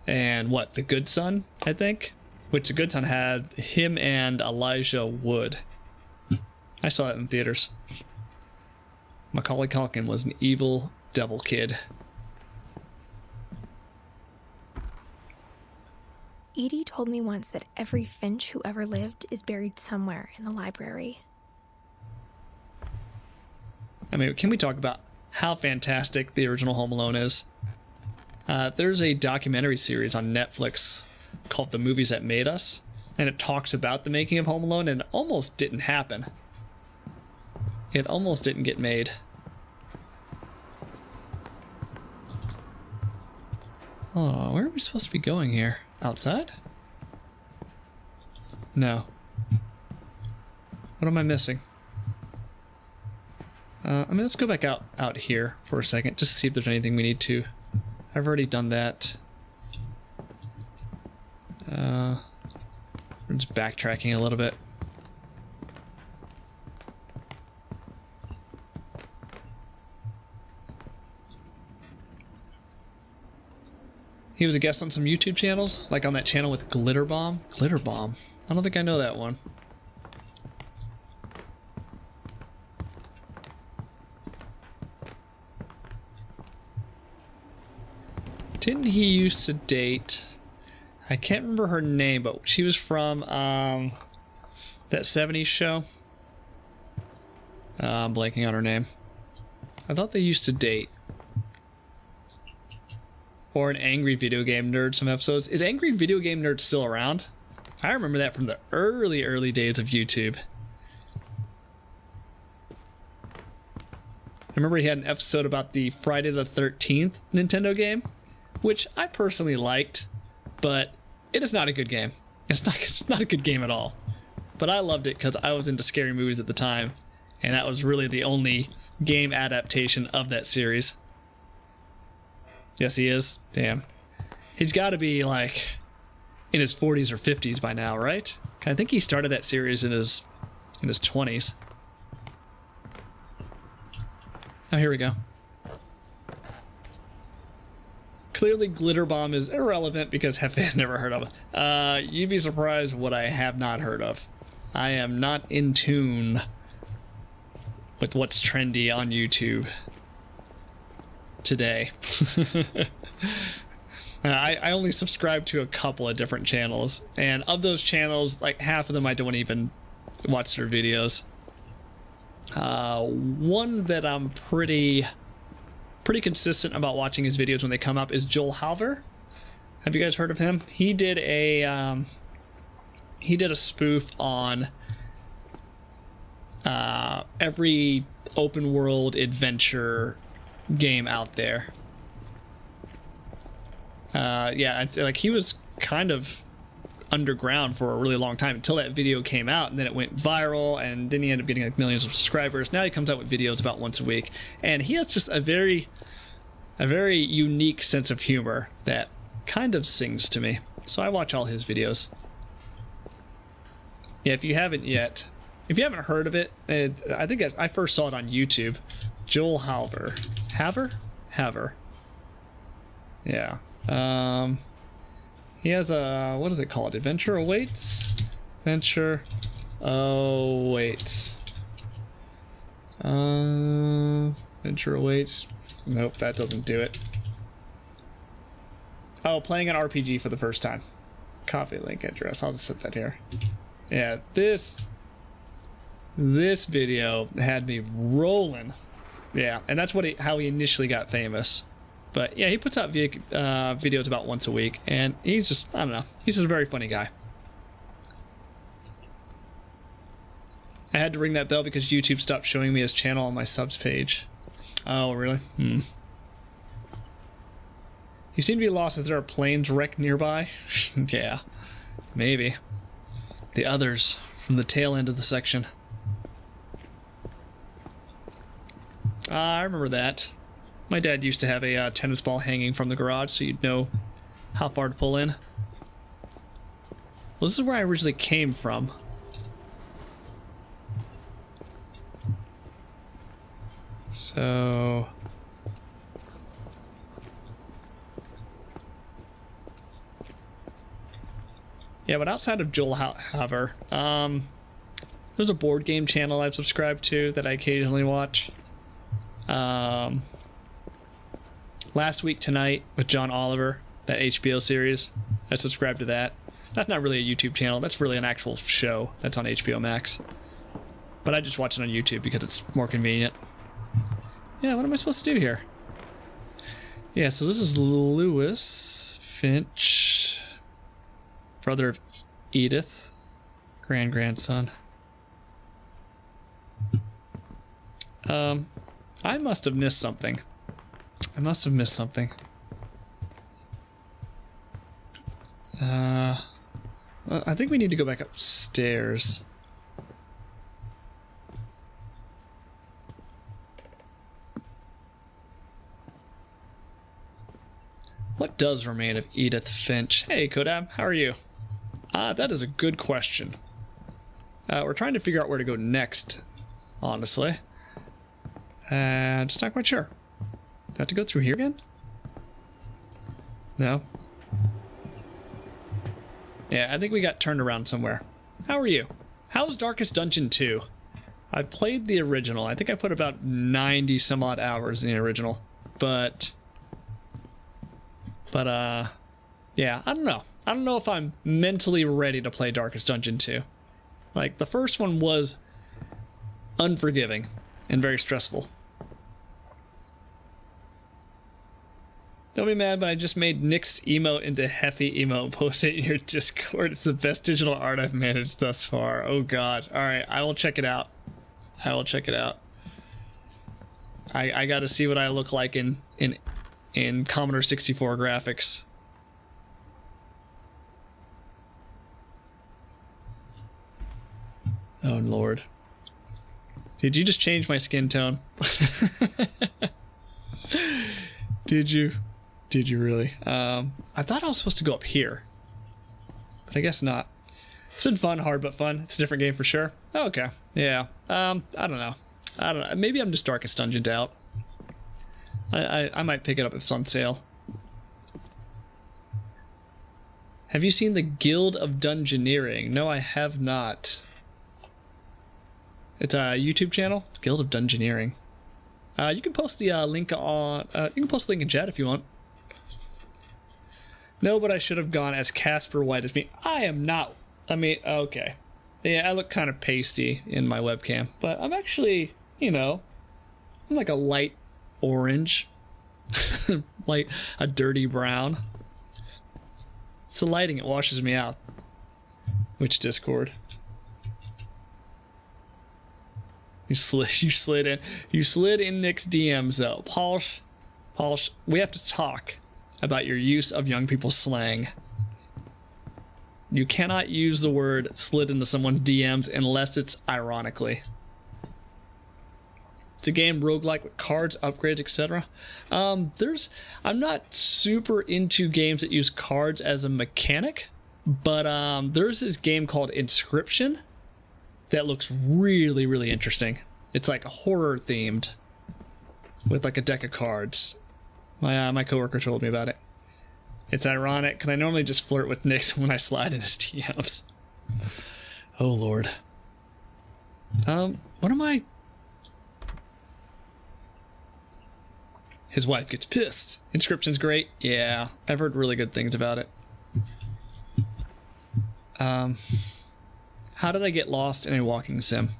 and The Good Son, I think? Which The Good Son had him and Elijah Wood. I saw it in theaters. Macaulay Culkin was an evil devil kid. Edie told me once that every Finch who ever lived is buried somewhere in the library. I mean, can we talk about how fantastic the original Home Alone is? There's a documentary series on Netflix called The Movies That Made Us, and it talks about the making of Home Alone, and it almost didn't happen. It almost didn't get made. Oh, where are we supposed to be going here? Outside? No. What am I missing? Let's go back out here for a second, just to see if there's anything we need to. I've already done that. We're just backtracking a little bit. He was a guest on some YouTube channels, like on that channel with Glitter Bomb. Glitter Bomb? I don't think I know that one. Didn't he used to date... I can't remember her name, but she was from that 70s show. I'm blanking on her name. I thought they used to date. or an Angry Video Game Nerd some episodes. Is Angry Video Game Nerd still around? I remember that from the early days of YouTube. I remember he had an episode about the Friday the 13th Nintendo game, which I personally liked, but it is not a good game. It's not a good game at all. But I loved it because I was into scary movies at the time, and that was really the only game adaptation of that series. Yes, he is. Damn. He's got to be like in his 40s or 50s by now, right? I think he started that series in his 20s. Oh, here we go. Clearly, Glitter Bomb is irrelevant because Hefe has never heard of it. You'd be surprised what I have not heard of. I am not in tune with what's trendy on YouTube today. I only subscribe to a couple of different channels, and of those channels, like half of them I don't even watch their videos. One that I'm pretty consistent about watching his videos when they come up is Joel Halver. Have you guys heard of him? He did a spoof on every open world adventure game out there. Yeah, like he was kind of underground for a really long time until that video came out, and then it went viral, and then he ended up getting like millions of subscribers. Now he comes out with videos about once a week, and he has just a very unique sense of humor that kind of sings to me. So I watch all his videos. Yeah, if you haven't heard of it, I think I first saw it on YouTube. Joel Halver. Haver. Yeah. He has a, what is it called? Adventure Awaits? Adventure Awaits. Adventure Awaits. Nope, that doesn't do it. Oh, playing an RPG for the first time. Coffee link address. I'll just put that here. Yeah, this video had me rolling. Yeah, and that's how he initially got famous. But yeah, he puts out videos about once a week, and he's just, I don't know, he's just a very funny guy. I had to ring that bell because YouTube stopped showing me his channel on my subs page. Oh, really? You seem to be lost as there are planes wrecked nearby. Yeah, maybe. The others from the tail end of the section. I remember that. My dad used to have a tennis ball hanging from the garage, so you'd know how far to pull in. Well, this is where I originally came from. So... yeah, but outside of Joel Haver, there's a board game channel I've subscribed to that I occasionally watch. Last Week Tonight with John Oliver, that HBO series, I subscribed to that. That's not really a YouTube channel, that's really an actual show that's on HBO Max. But I just watch it on YouTube because it's more convenient. Yeah, what am I supposed to do here? Yeah, so this is Lewis Finch, brother of Edith, grandson. I must have missed something. I think we need to go back upstairs. What does remain of Edith Finch? Hey, Kodab, how are you? That is a good question. We're trying to figure out where to go next, honestly. Just not quite sure. Do I have to go through here again? No. Yeah, I think we got turned around somewhere. How are you? How's Darkest Dungeon 2? I played the original. I think I put about 90 some odd hours in the original. But yeah, I don't know. I don't know if I'm mentally ready to play Darkest Dungeon 2. Like, the first one was unforgiving and very stressful. Don't be mad, but I just made Nick's emote into Heffy emote and posted it in your Discord. It's the best digital art I've managed thus far. Oh god. Alright, I will check it out. I will check it out. I gotta see what I look like in Commodore 64 graphics. Oh lord. Did you just change my skin tone? Did you? Did you really? I thought I was supposed to go up here. But I guess not. It's been fun, hard but fun. It's a different game for sure. Oh, okay. Yeah. I don't know. Maybe I'm just Darkest Dungeoned out. I might pick it up if it's on sale. Have you seen the Guild of Dungeoneering? No, I have not. It's a YouTube channel, Guild of Dungeoneering. You can post the link on. You can post the link in chat if you want. No, but I should have gone as Casper White as me. I am not. I mean, okay. Yeah, I look kind of pasty in my webcam, but I'm actually, you know, I'm like a light orange, like a dirty brown. It's the lighting, it washes me out. Which Discord? You slid in Nick's DMs though. Polish, we have to talk about your use of young people's slang. You cannot use the word slid into someone's DMs unless it's ironically. It's a game roguelike with cards, upgrades, etc. I'm not super into games that use cards as a mechanic, but there's this game called Inscription that looks really, really interesting. It's like horror themed with like a deck of cards. My coworker told me about it. It's ironic, because I normally just flirt with Nick when I slide in his DMs. Oh lord. What am I? His wife gets pissed. Inscription's great. Yeah, I've heard really good things about it. How did I get lost in a walking sim?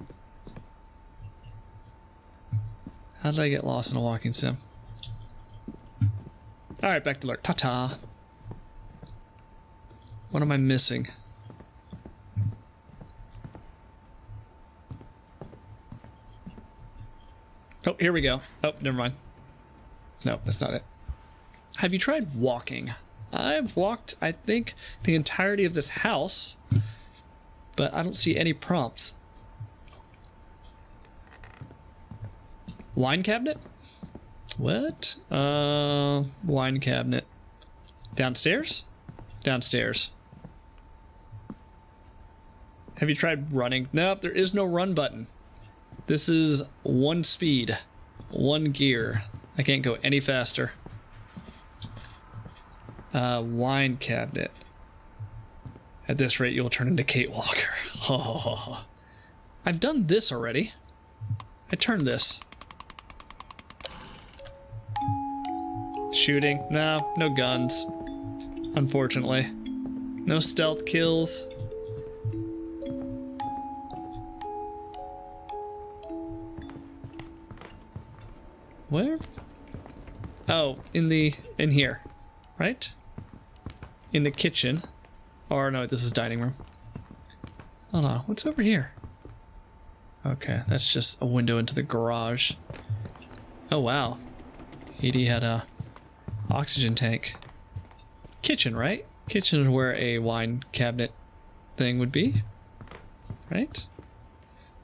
How did I get lost in a walking sim? Alright, back to lurk. Ta-ta. What am I missing? Oh, here we go. Oh, never mind. No, that's not it. Have you tried walking? I've walked, I think, the entirety of this house, but I don't see any prompts. Wine cabinet? What? Wine cabinet. Downstairs? Downstairs. Have you tried running? Nope, there is no run button. This is one speed, one gear. I can't go any faster. Wine cabinet. At this rate, you'll turn into Kate Walker. Oh, I've done this already. I turned this. Shooting? No, no guns. Unfortunately. No stealth kills. Where? Oh, in here, right? In the kitchen. Or no, this is dining room. Hold on, what's over here? Okay, that's just a window into the garage. Oh wow. Edie had a oxygen tank. Kitchen, right? Kitchen is where a wine cabinet thing would be. Right?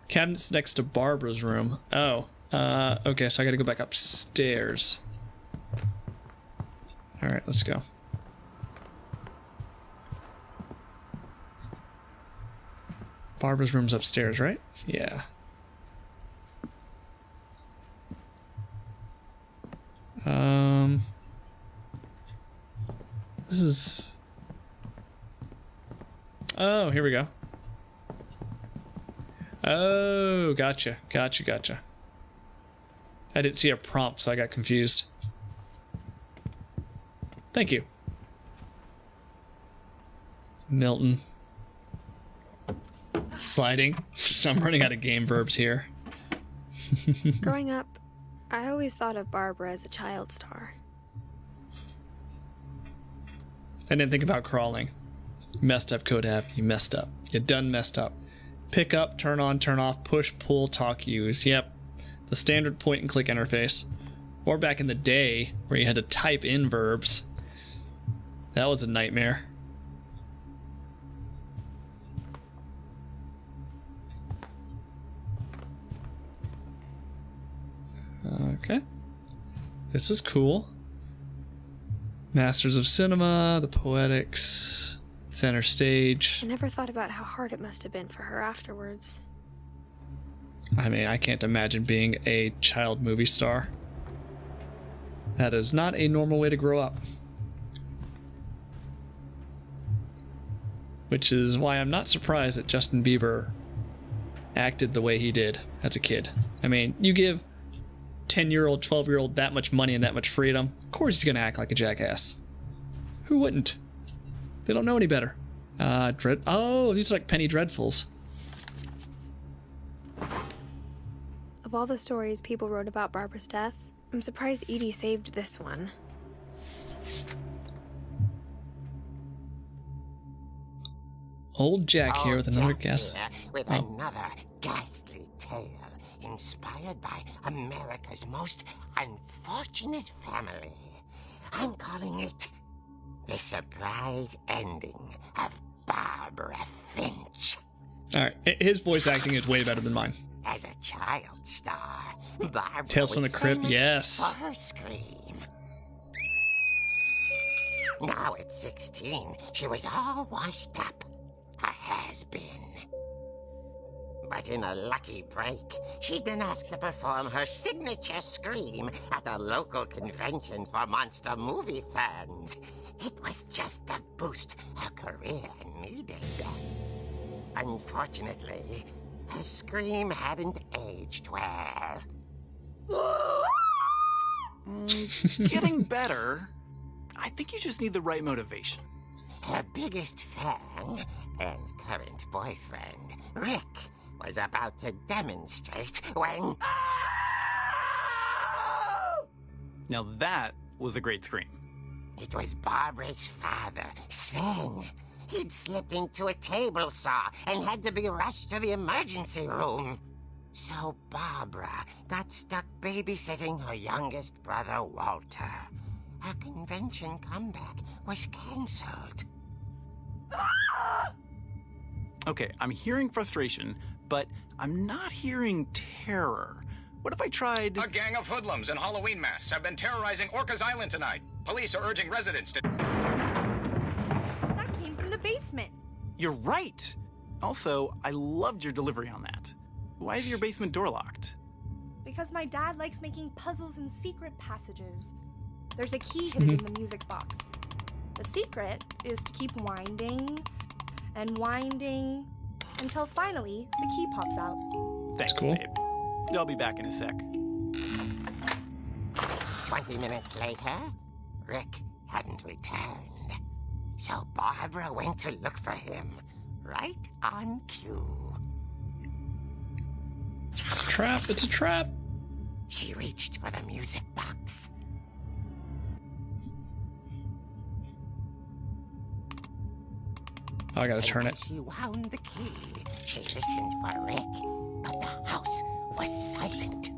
Cabinet's next to Barbara's room. Oh. Okay, so I gotta go back upstairs. Alright, let's go. Barbara's room's upstairs, right? Yeah. This is... Oh, here we go. Oh, gotcha. Gotcha. I didn't see a prompt, so I got confused. Thank you. Milton. Sliding. I'm running out of game verbs here. Growing up, I always thought of Barbara as a child star. I didn't think about crawling. Messed up, code app. You messed up. You done messed up. Pick up, turn on, turn off, push, pull, talk, use. Yep. The standard point and click interface. Or back in the day where you had to type in verbs. That was a nightmare. Okay. This is cool. Masters of Cinema, the Poetics, center stage. I never thought about how hard it must have been for her afterwards. I mean, I can't imagine being a child movie star. That is not a normal way to grow up. Which is why I'm not surprised that Justin Bieber acted the way he did as a kid. I mean, you give 10-year-old, 12-year-old that much money and that much freedom, of course he's gonna act like a jackass. Who wouldn't? They don't know any better. Oh, these are like penny dreadfuls. Of all the stories people wrote about Barbara's death, I'm surprised Edie saved this one. Old Jack here with another Jack guess. here with another ghastly tale inspired by America's most unfortunate family. I'm calling it The Surprise Ending of Barbara Finch. Alright, his voice acting is way better than mine. As a child star, Barbara Tales from was the Crypt, famous yes. for her scream. Now at 16, she was all washed up. A has-been. But in a lucky break, she'd been asked to perform her signature scream at a local convention for monster movie fans. It was just the boost her career needed. Unfortunately, her scream hadn't aged well. Getting better. I think you just need the right motivation. Her biggest fan and current boyfriend, Rick, was about to demonstrate when... Now that was a great scream. It was Barbara's father, Sven. He'd slipped into a table saw and had to be rushed to the emergency room. So Barbara got stuck babysitting her youngest brother, Walter. Her convention comeback was cancelled. Okay, I'm hearing frustration, but I'm not hearing terror. What if I tried... A gang of hoodlums in Halloween masks have been terrorizing Orcas Island tonight. Police are urging residents to... That came from the basement. You're right! Also, I loved your delivery on that. Why is your basement door locked? Because my dad likes making puzzles in secret passages. There's a key hidden in the music box. The secret is to keep winding and winding until finally the key pops out. Thanks, cool. babe. I'll be back in a sec. 20 minutes later, Rick hadn't returned. So Barbara went to look for him, right on cue. It's a trap, it's a trap. She reached for the music box. Oh, I gotta And turn when it. she wound the key, she listened for Rick, but the house was silent.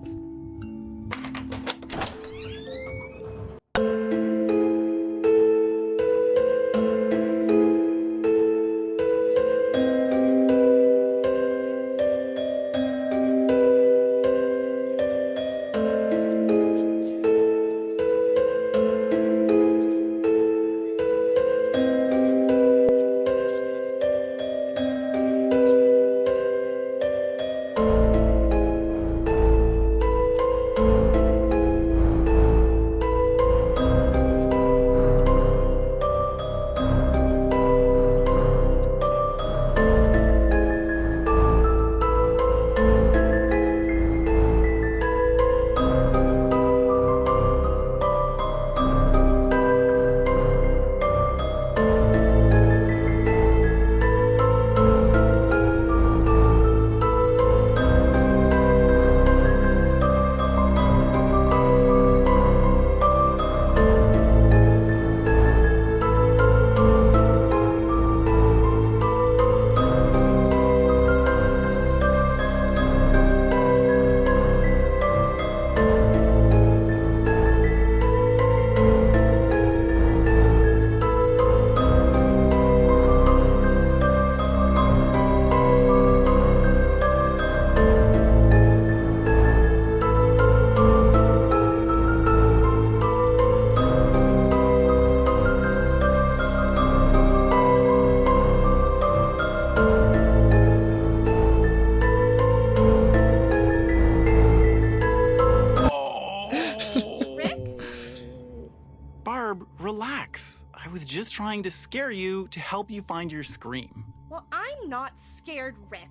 trying to scare you to help you find your scream. Well, I'm not scared, Rick.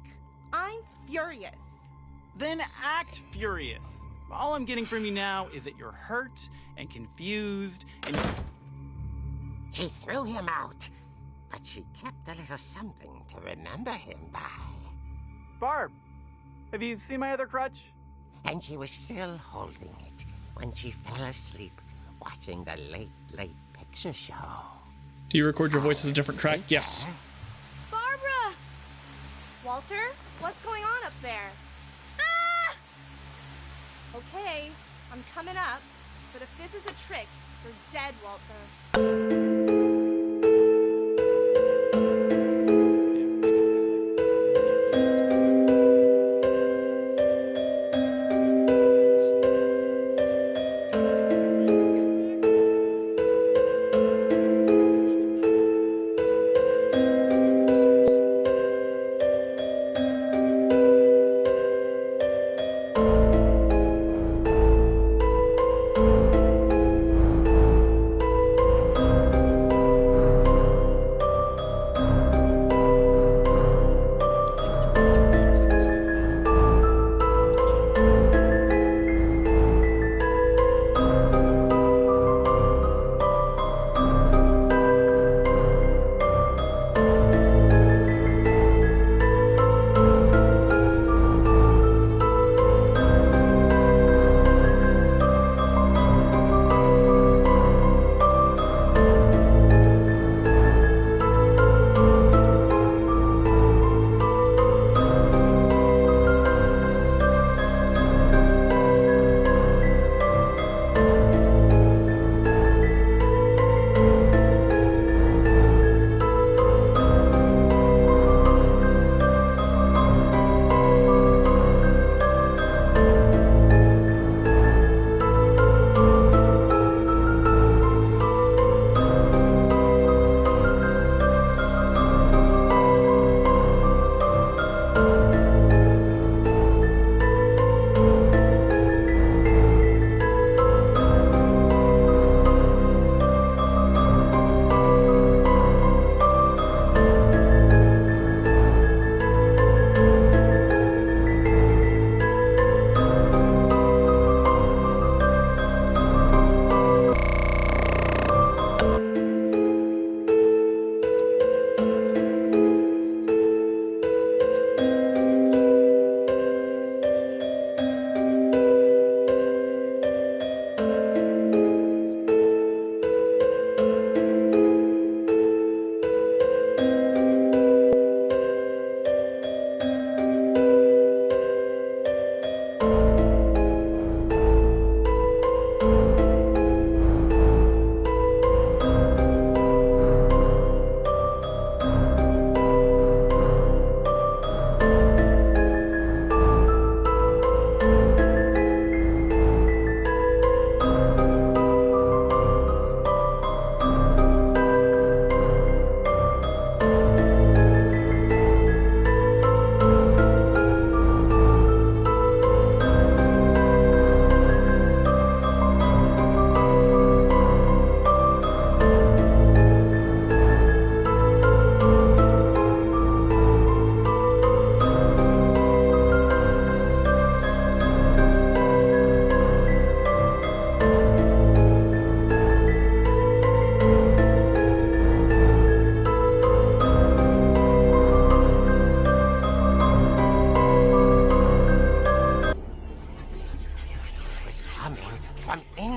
I'm furious. Then act furious. All I'm getting from you now is that you're hurt and confused and... She threw him out, but she kept a little something to remember him by. Barb, have you seen my other crutch? And she was still holding it when she fell asleep watching the late picture show. Do you record your voice as a different track? Yes. Barbara! Walter, what's going on up there? Ah! Okay, I'm coming up, but if this is a trick, you're dead, Walter.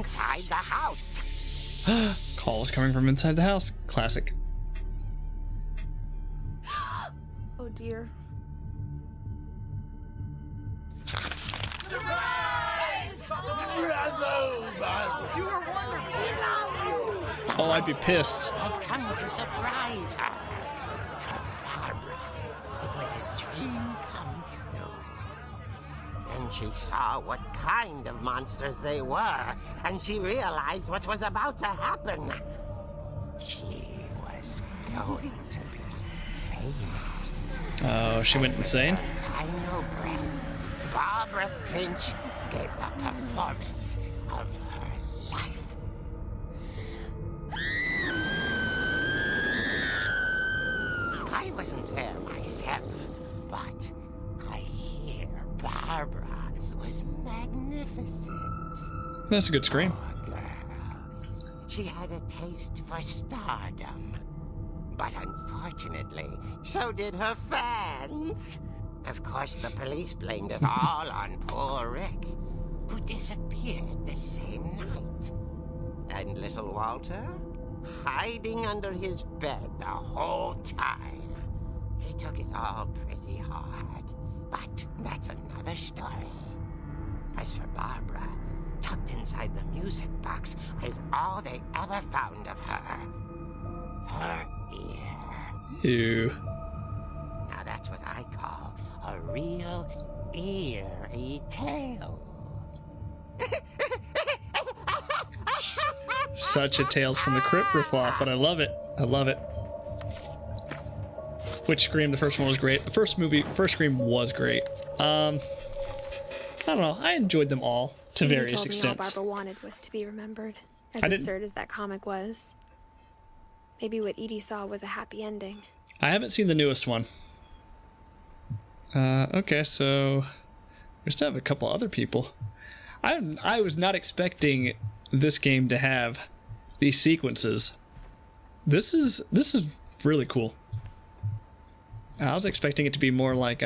inside the house. Calls coming from inside the house. Classic. Oh dear. Oh, I'd be pissed. I'd come to surprise her. For Barbara, it was a dream come true. Then she saw what kind of monsters they were, and she realized what was about to happen. She was going to be famous. Oh, she went insane? Final breath, Barbara Finch gave the performance of her life. I wasn't there myself, but I hear Barbara was magnificent. That's a good scream. Poor girl. She had a taste for stardom. But unfortunately, so did her fans. Of course, the police blamed it all on poor Rick, who disappeared the same night. And little Walter, hiding under his bed the whole time. He took it all pretty hard, but that's another story. As for Barbara, tucked inside the music box was all they ever found of her. Her ear. Ew. Now that's what I call a real eerie tale. Such a Tales from the Crypt ripoff, but I love it. I love it. Which Scream? The first one was great. The first Scream was great. I don't know. I enjoyed them all to Edie various told extents. Me all Barbara wanted was to be remembered. As I didn't- absurd as that comic was. Maybe what Edie saw was a happy ending. I haven't seen the newest one. Okay, so we still have a couple other people. I was not expecting this game to have these sequences. This is really cool. I was expecting it to be more like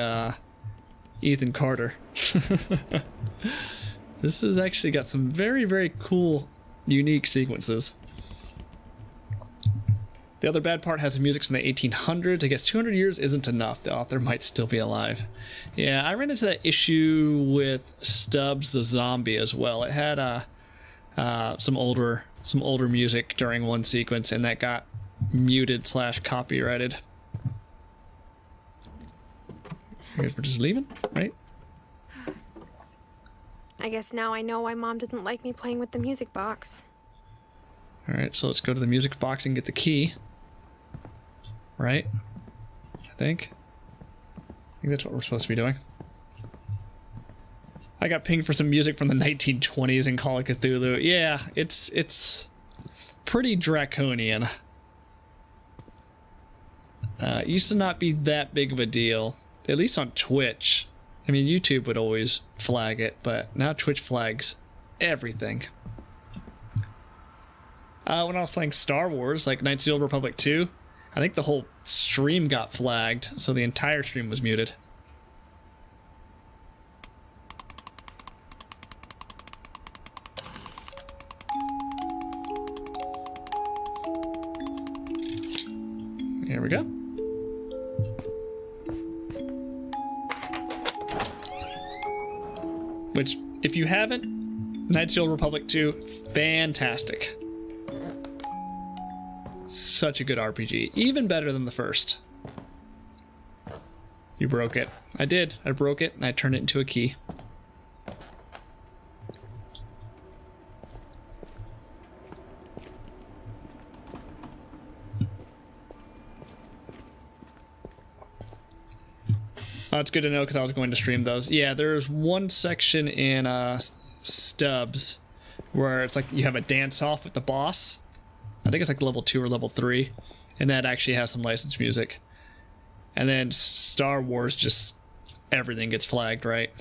Ethan Carter. This has actually got some very, very cool, unique sequences. The other bad part has the music from the 1800s. I guess 200 years isn't enough. The author might still be alive. Yeah, I ran into that issue with Stubbs the Zombie as well. It had some older music during one sequence, and that got muted / copyrighted. I guess we're just leaving, right? I guess now I know why Mom didn't like me playing with the music box. Alright, so let's go to the music box and get the key. Right? I think that's what we're supposed to be doing. I got pinged for some music from the 1920s in Call of Cthulhu. Yeah, it's pretty draconian. It used to not be that big of a deal, at least on Twitch. I mean, YouTube would always flag it, but now Twitch flags everything. When I was playing Star Wars, like Knights of the Old Republic 2, I think the whole stream got flagged, so the entire stream was muted. Here we go. Which, if you haven't, Knights of the Old Republic 2, fantastic. Such a good RPG. Even better than the first. You broke it. I did. I broke it, and I turned it into a key. Oh, it's good to know because I was going to stream those. Yeah, there's one section in Stubbs where it's like you have a dance-off with the boss. I think it's like level 2 or level 3, and that actually has some licensed music. And then Star Wars, just everything gets flagged, right?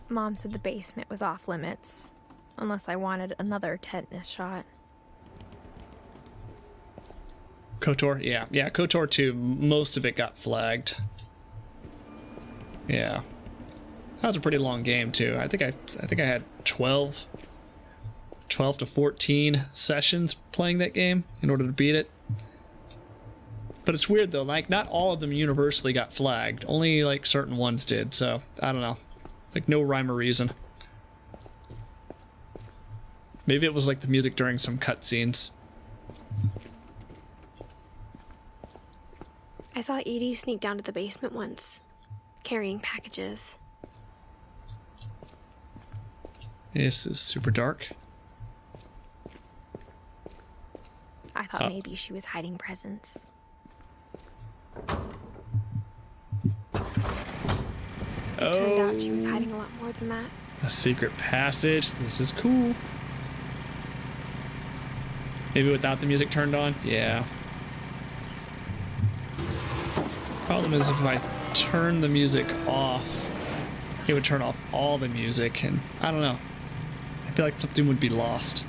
Mom said the basement was off limits, unless I wanted another tetanus shot. KOTOR? Yeah, KOTOR 2, most of it got flagged. Yeah. That was a pretty long game too. I think I had 12 to 14 sessions playing that game in order to beat it. But it's weird though, like not all of them universally got flagged. Only like certain ones did, so I don't know. Like no rhyme or reason. Maybe it was like the music during some cutscenes. I saw Edie sneak down to the basement once, carrying packages. This is super dark. I thought maybe she was hiding presents. Turned out she was hiding a lot more than that. A secret passage. This is cool. Maybe without the music turned on? Yeah. Problem is if I turn the music off, it would turn off all the music, and I don't know. I feel like something would be lost.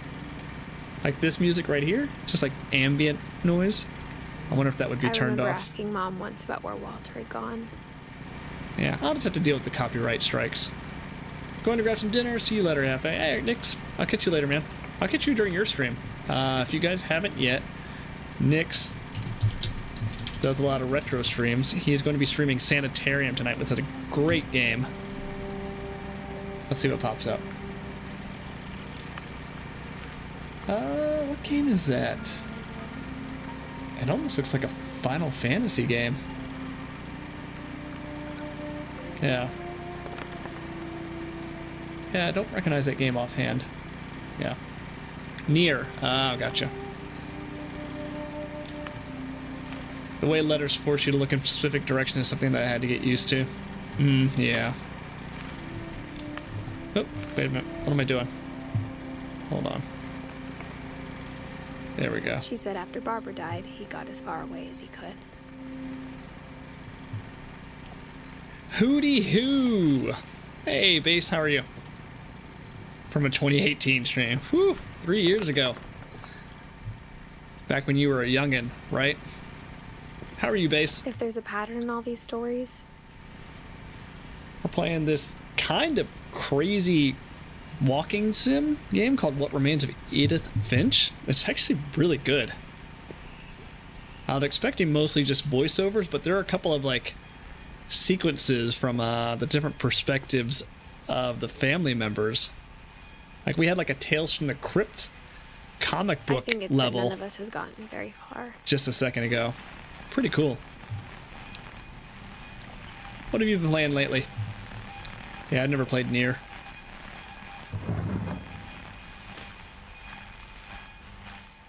Like this music right here, just like ambient noise. I wonder if that would be turned off. I remember asking Mom once about where Walter had gone. Yeah, I'll just have to deal with the copyright strikes. Going to grab some dinner. See you later, Hefe. Hey, Nix. I'll catch you later, man. I'll catch you during your stream. If you guys haven't yet, Nix does a lot of retro streams. He's going to be streaming Sanitarium tonight, which is a great game. Let's see what pops up. What game is that? It almost looks like a Final Fantasy game. Yeah. Yeah, I don't recognize that game offhand. Yeah. Near. Oh, gotcha. The way letters force you to look in a specific direction is something that I had to get used to. Yeah. Oh, wait a minute. What am I doing? Hold on. There we go. She said after Barbara died, he got as far away as he could. Hooty hoo! Hey, Base, how are you? From a 2018 stream. Whew, 3 years ago. Back when you were a youngin', right? How are you, Base? If there's a pattern in all these stories, We're playing this kind of crazy walking sim game called What Remains of Edith Finch. It's actually really good. I was expecting mostly just voiceovers, but there are a couple of like sequences from the different perspectives of the family members. Like we had like a Tales from the Crypt comic book I think it's level that none of us has gotten very far. just a second ago. Pretty cool. What have you been playing lately? Yeah, I've never played Nier.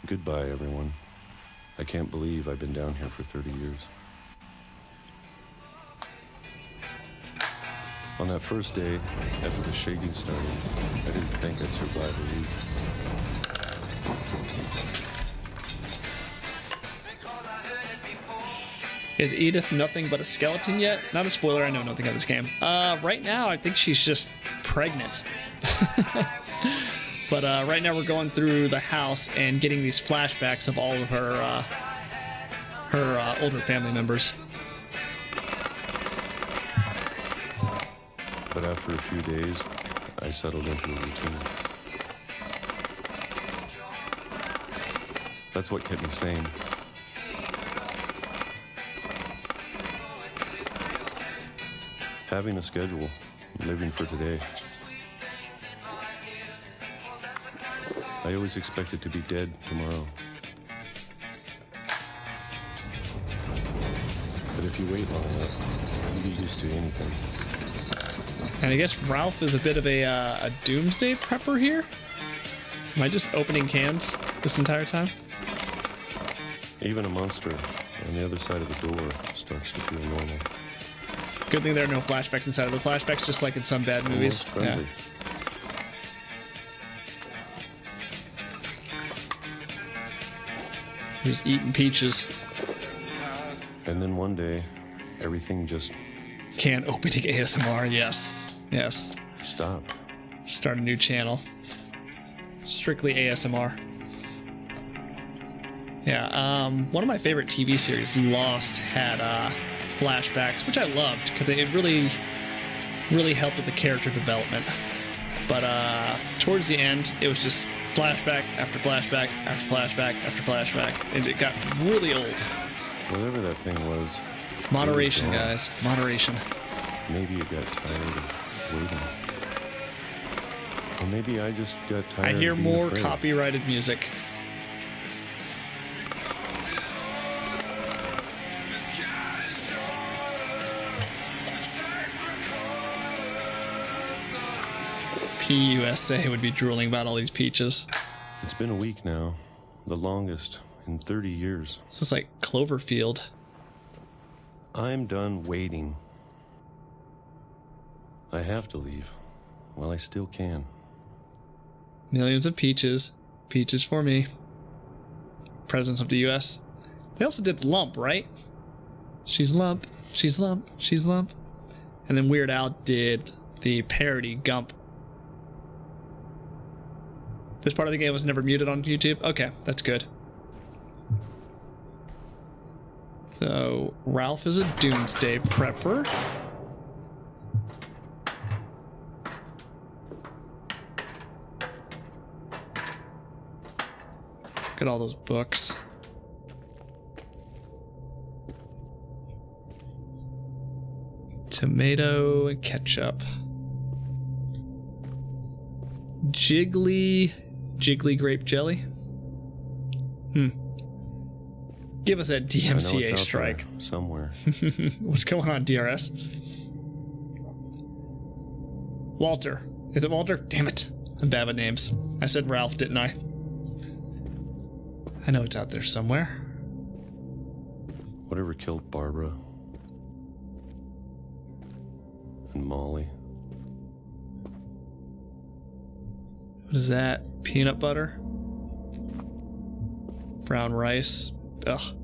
Goodbye, everyone. I can't believe I've been down here for 30 years. On that first day, after the shaking started, I didn't think I'd survive a week. Is Edith nothing but a skeleton yet? Not a spoiler, I know nothing of this game. Right now, I think she's just pregnant. But right now we're going through the house and getting these flashbacks of all of her older family members. But after a few days, I settled into a routine. That's what kept me sane. Having a schedule, living for today. I always expected to be dead tomorrow. But if you wait long enough, you get used to anything. And I guess Ralph is a bit of a doomsday prepper here? Am I just opening cans this entire time? Even a monster on the other side of the door starts to feel normal. Good thing there are no flashbacks inside of the flashbacks, just like in some bad movies. Almost friendly. Yeah. Who's eating peaches? And then one day, everything just Can't opening ASMR, yes. Yes. stopped. Start a new channel. Strictly ASMR. Yeah, one of my favorite TV series, Lost, had flashbacks, which I loved because it really helped with the character development. But towards the end, it was just flashback after flashback after flashback after flashback, and it got really old. Whatever that thing was. Moderation, it was gone. guys. Moderation. Maybe it got tired of waiting. Or maybe I just got tired I hear of being more afraid. copyrighted music. PUSA would be drooling about all these peaches. It's been a week now. The longest in 30 years. This is like Cloverfield. I'm done waiting. I have to leave. While I still can. Millions of peaches. Peaches for me. presidents of the U.S. They also did Lump, right? She's Lump, she's Lump, she's Lump. And then Weird Al did the parody Gump. This part of the game was never muted on YouTube? Okay, that's good. So, Ralph is a doomsday prepper. Look at all those books. Tomato and ketchup. Jiggly grape jelly. Give us that DMCA strike. Somewhere. What's going on, DRS? Walter. Is it Walter? Damn it. I'm bad with names. I said Ralph, didn't I? I know it's out there somewhere. Whatever killed Barbara and Molly. What is that? Peanut butter? Brown rice? Ugh.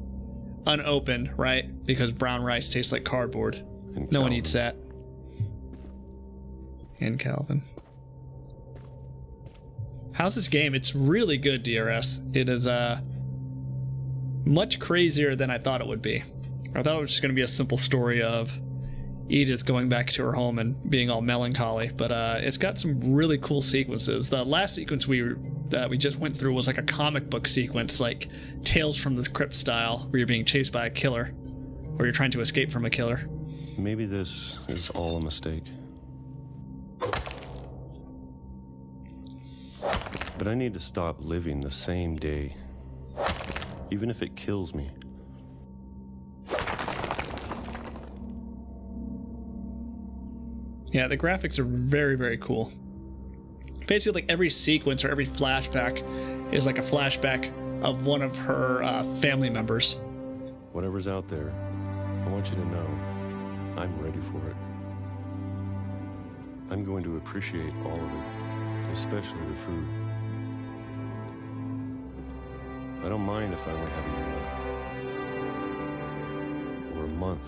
Unopened, right? Because brown rice tastes like cardboard. And No one Calvin. eats that. And Calvin. How's this game? It's really good, DRS. It is much crazier than I thought it would be. I thought it was just going to be a simple story of Edith going back to her home and being all melancholy, but it's got some really cool sequences. The last sequence we just went through was like a comic book sequence, like Tales from the Crypt style, where you're being chased by a killer, or you're trying to escape from a killer. Maybe this is all a mistake. But I need to stop living the same day, even if it kills me. Yeah, the graphics are very, very cool. Basically, like every sequence or every flashback is like a flashback of one of her family members. Whatever's out there, I want you to know I'm ready for it. I'm going to appreciate all of it, especially the food. I don't mind if I only have a year left, or a month,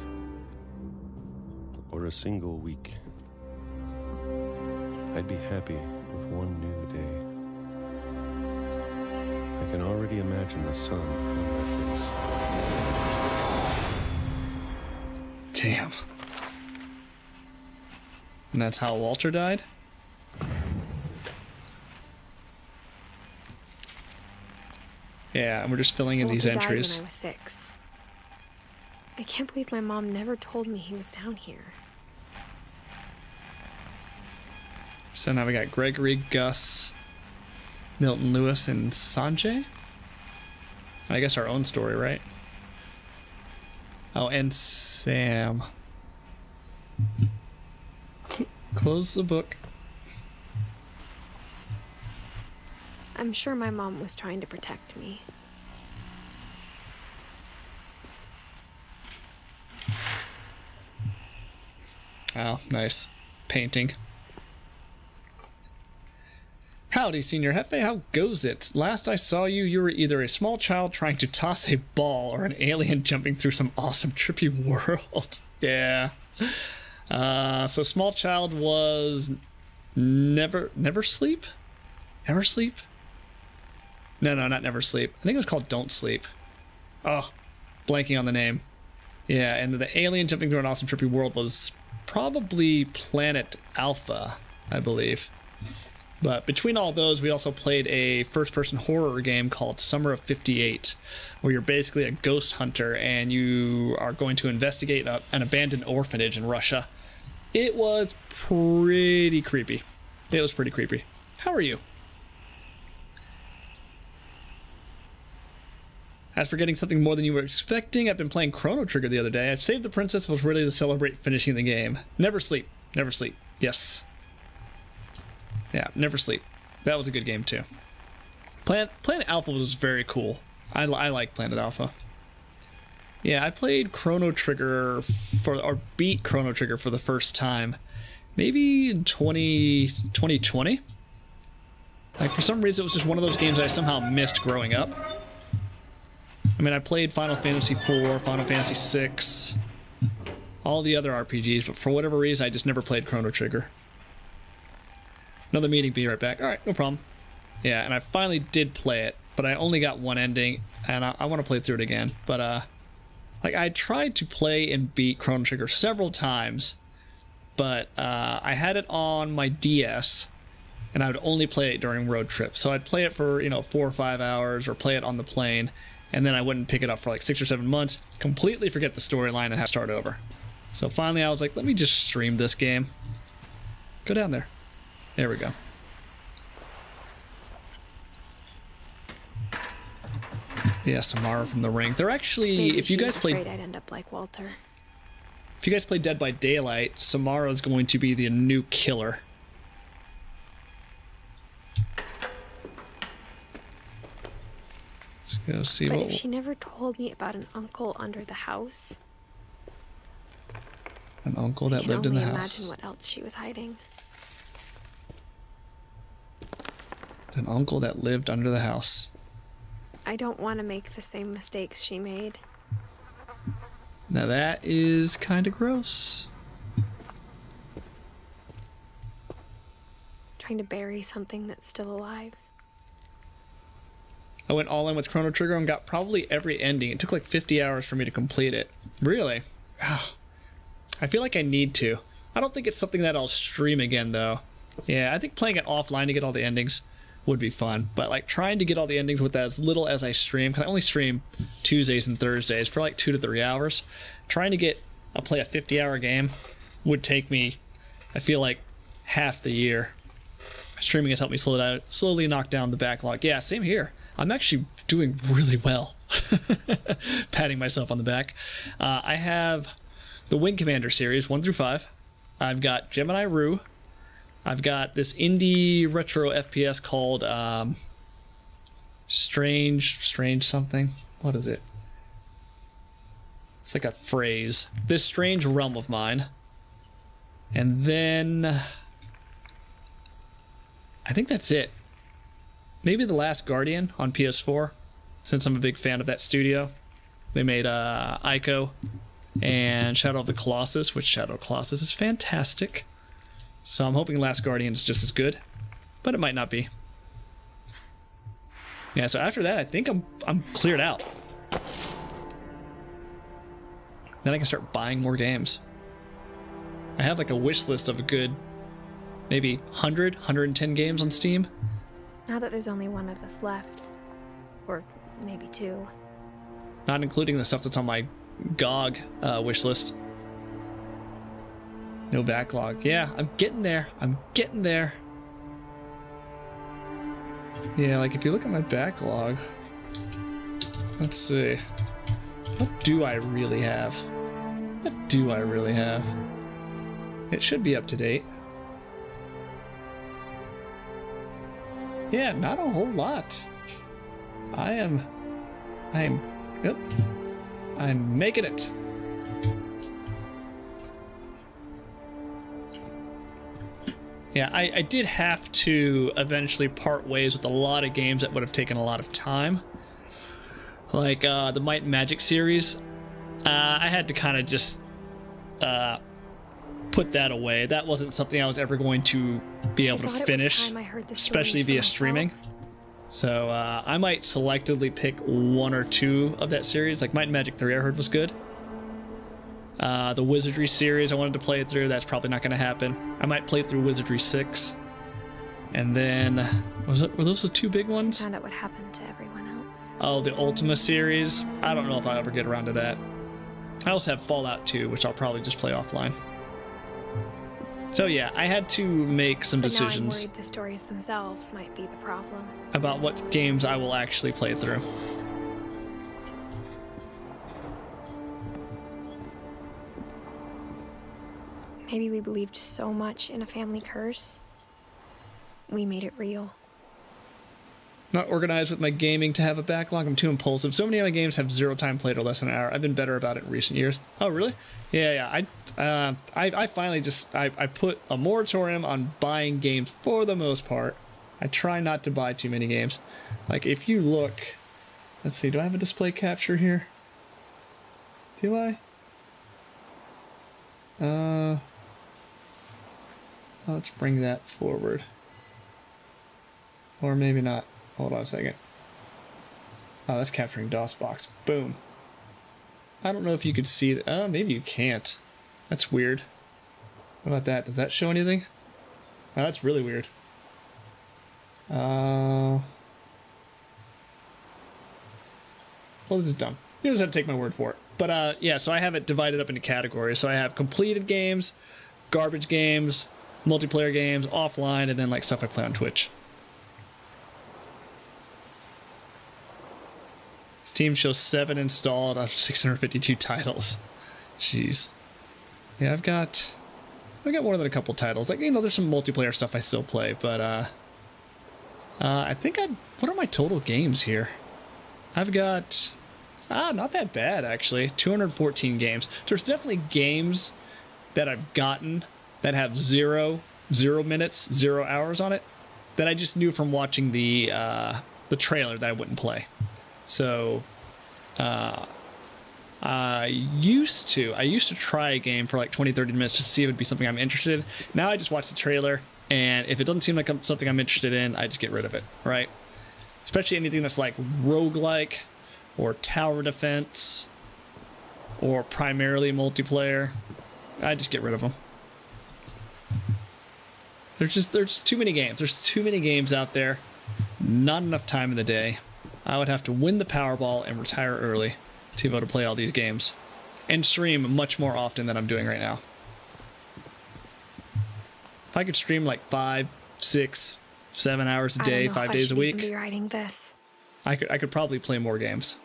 or a single week. I'd be happy with one new day. I can already imagine the sun on my face. Damn. And that's how Walter died? Yeah, and we're just filling in these Walter entries. died when I was 6. I can't believe my mom never told me he was down here. So now we got Gregory, Gus, Milton Lewis, and Sanjay. I guess our own story, right? Oh, and Sam. Close the book. I'm sure my mom was trying to protect me. Oh, nice. Painting. Howdy, Senior Hefe, how goes it? Last I saw you, you were either a small child trying to toss a ball or an alien jumping through some awesome trippy world. Yeah. So small child was never sleep? Never sleep? No, not Never Sleep. I think it was called Don't Sleep. Oh, blanking on the name. Yeah, and the alien jumping through an awesome trippy world was probably Planet Alpha, I believe. But between all those, we also played a first-person horror game called Summer of '58, where you're basically a ghost hunter and you are going to investigate an abandoned orphanage in Russia. It was pretty creepy. It was pretty creepy. How are you? As for getting something more than you were expecting, I've been playing Chrono Trigger the other day. I've saved the princess and was ready to celebrate finishing the game. Never sleep. Never sleep. Yes. Yeah, Never Sleep. That was a good game too. Planet Alpha was very cool. I like Planet Alpha. Yeah, I played Chrono Trigger beat Chrono Trigger for the first time. Maybe in 2020? Like, for some reason, it was just one of those games that I somehow missed growing up. I mean, I played Final Fantasy IV, Final Fantasy VI, all the other RPGs, but for whatever reason, I just never played Chrono Trigger. Another meeting, be right back. Alright, no problem. Yeah, and I finally did play it, but I only got one ending, and I want to play through it again. But, like, I tried to play and beat Chrono Trigger several times, but I had it on my DS, and I would only play it during road trips. So I'd play it for, 4 or 5 hours, or play it on the plane, and then I wouldn't pick it up for like 6 or 7 months, completely forget the storyline and have to start over. So finally I was like, let me just stream this game. Go down there. There we go. Yeah, Samara from The Ring. They're actually, Maybe if you guys afraid played, I'd end up like Walter. if you guys play Dead by Daylight, Samara's going to be the new killer. Let's go see But what. if she never told me about an uncle under the house, An uncle I that can lived in the only house. imagine what else she was hiding. An uncle that lived under the house. I don't want to make the same mistakes she made. Now that is kind of gross. Trying to bury something that's still alive. I went all in with Chrono Trigger and got probably every ending. It took like 50 hours for me to complete it. Really? I feel like I need to. I don't think it's something that I'll stream again, though. Yeah, I think playing it offline to get all the endings would be fun. But like trying to get all the endings with as little as I stream, because I only stream Tuesdays and Thursdays for like 2 to 3 hours. Trying to play a 50-hour game would take me, I feel like, half the year. Streaming has helped me slowly knock down the backlog. Yeah, same here. I'm actually doing really well. Patting myself on the back. I have the Wing Commander series, 1 through 5. I've got Gemini Rue. I've got this indie retro FPS called Strange something. What is it? It's like a phrase. This Strange Realm of Mine. And then I think that's it. Maybe The Last Guardian on PS4, since I'm a big fan of that studio. They made Ico and Shadow of the Colossus, which Shadow of the Colossus is fantastic. So I'm hoping Last Guardian is just as good, but it might not be. Yeah, so after that, I think I'm cleared out. Then I can start buying more games. I have like a wish list of a good, maybe 100, 110 games on Steam. Now that there's only one of us left, or maybe 2. Not including the stuff that's on my GOG wish list. No backlog. Yeah, I'm getting there. I'm getting there. Yeah, like if you look at my backlog, let's see. What do I really have? What do I really have? It should be up to date. Yeah, not a whole lot. I'm making it. Yeah, I did have to eventually part ways with a lot of games that would have taken a lot of time. Like the Might and Magic series. I had to kind of just put that away. That wasn't something I was ever going to be able to finish, especially via streaming. So I might selectively pick 1 or 2 of that series. Like Might and Magic 3 I heard was good. The Wizardry series I wanted to play it through. That's probably not going to happen. I might play through Wizardry 6. And then, were those the 2 big ones? Found out what happened to everyone else. Oh, the Ultima series. I don't know if I'll ever get around to that. I also have Fallout 2, which I'll probably just play offline. So yeah, I had to make some decisions. Now I'm worried the stories themselves might be the problem. About what games I will actually play through. Maybe we believed so much in a family curse, we made it real. Not organized with my gaming to have a backlog. I'm too impulsive. So many of my games have 0 time played or less than an hour. I've been better about it in recent years. Oh, really? Yeah. I finally just I put a moratorium on buying games for the most part. I try not to buy too many games. Like if you look Let's see, do I have a display capture here? Do I? Let's bring that forward. Or maybe not. Hold on a second. Oh, that's capturing DOSBox. Boom. I don't know if you could see that. Oh, maybe you can't. That's weird. What about that? Does that show anything? Oh, that's really weird. Well, this is dumb. You just have to take my word for it. But yeah, so I have it divided up into categories. So I have completed games, garbage games, multiplayer games, offline, and then like stuff I play on Twitch. Steam shows 7 installed out of 652 titles. Jeez. Yeah, I've got more than a couple titles. Like, you know, there's some multiplayer stuff I still play, but I think what are my total games here? I've got not that bad actually. 214 games. There's definitely games that I've gotten that have 0 minutes, 0 hours on it that I just knew from watching the trailer that I wouldn't play. So I used to try a game for like 20-30 minutes to see if it'd be something I'm interested in. Now I just watch the trailer, and if it doesn't seem like something I'm interested in, I just get rid of it, right? Especially anything that's like roguelike or tower defense or primarily multiplayer. I just get rid of them. There's just too many games. There's too many games out there. Not enough time in the day. I would have to win the Powerball and retire early to be able to play all these games and stream much more often than I'm doing right now. If I could stream like 5, 6, 7 hours a day, 5 days a week, I should even be writing this. I could probably play more games.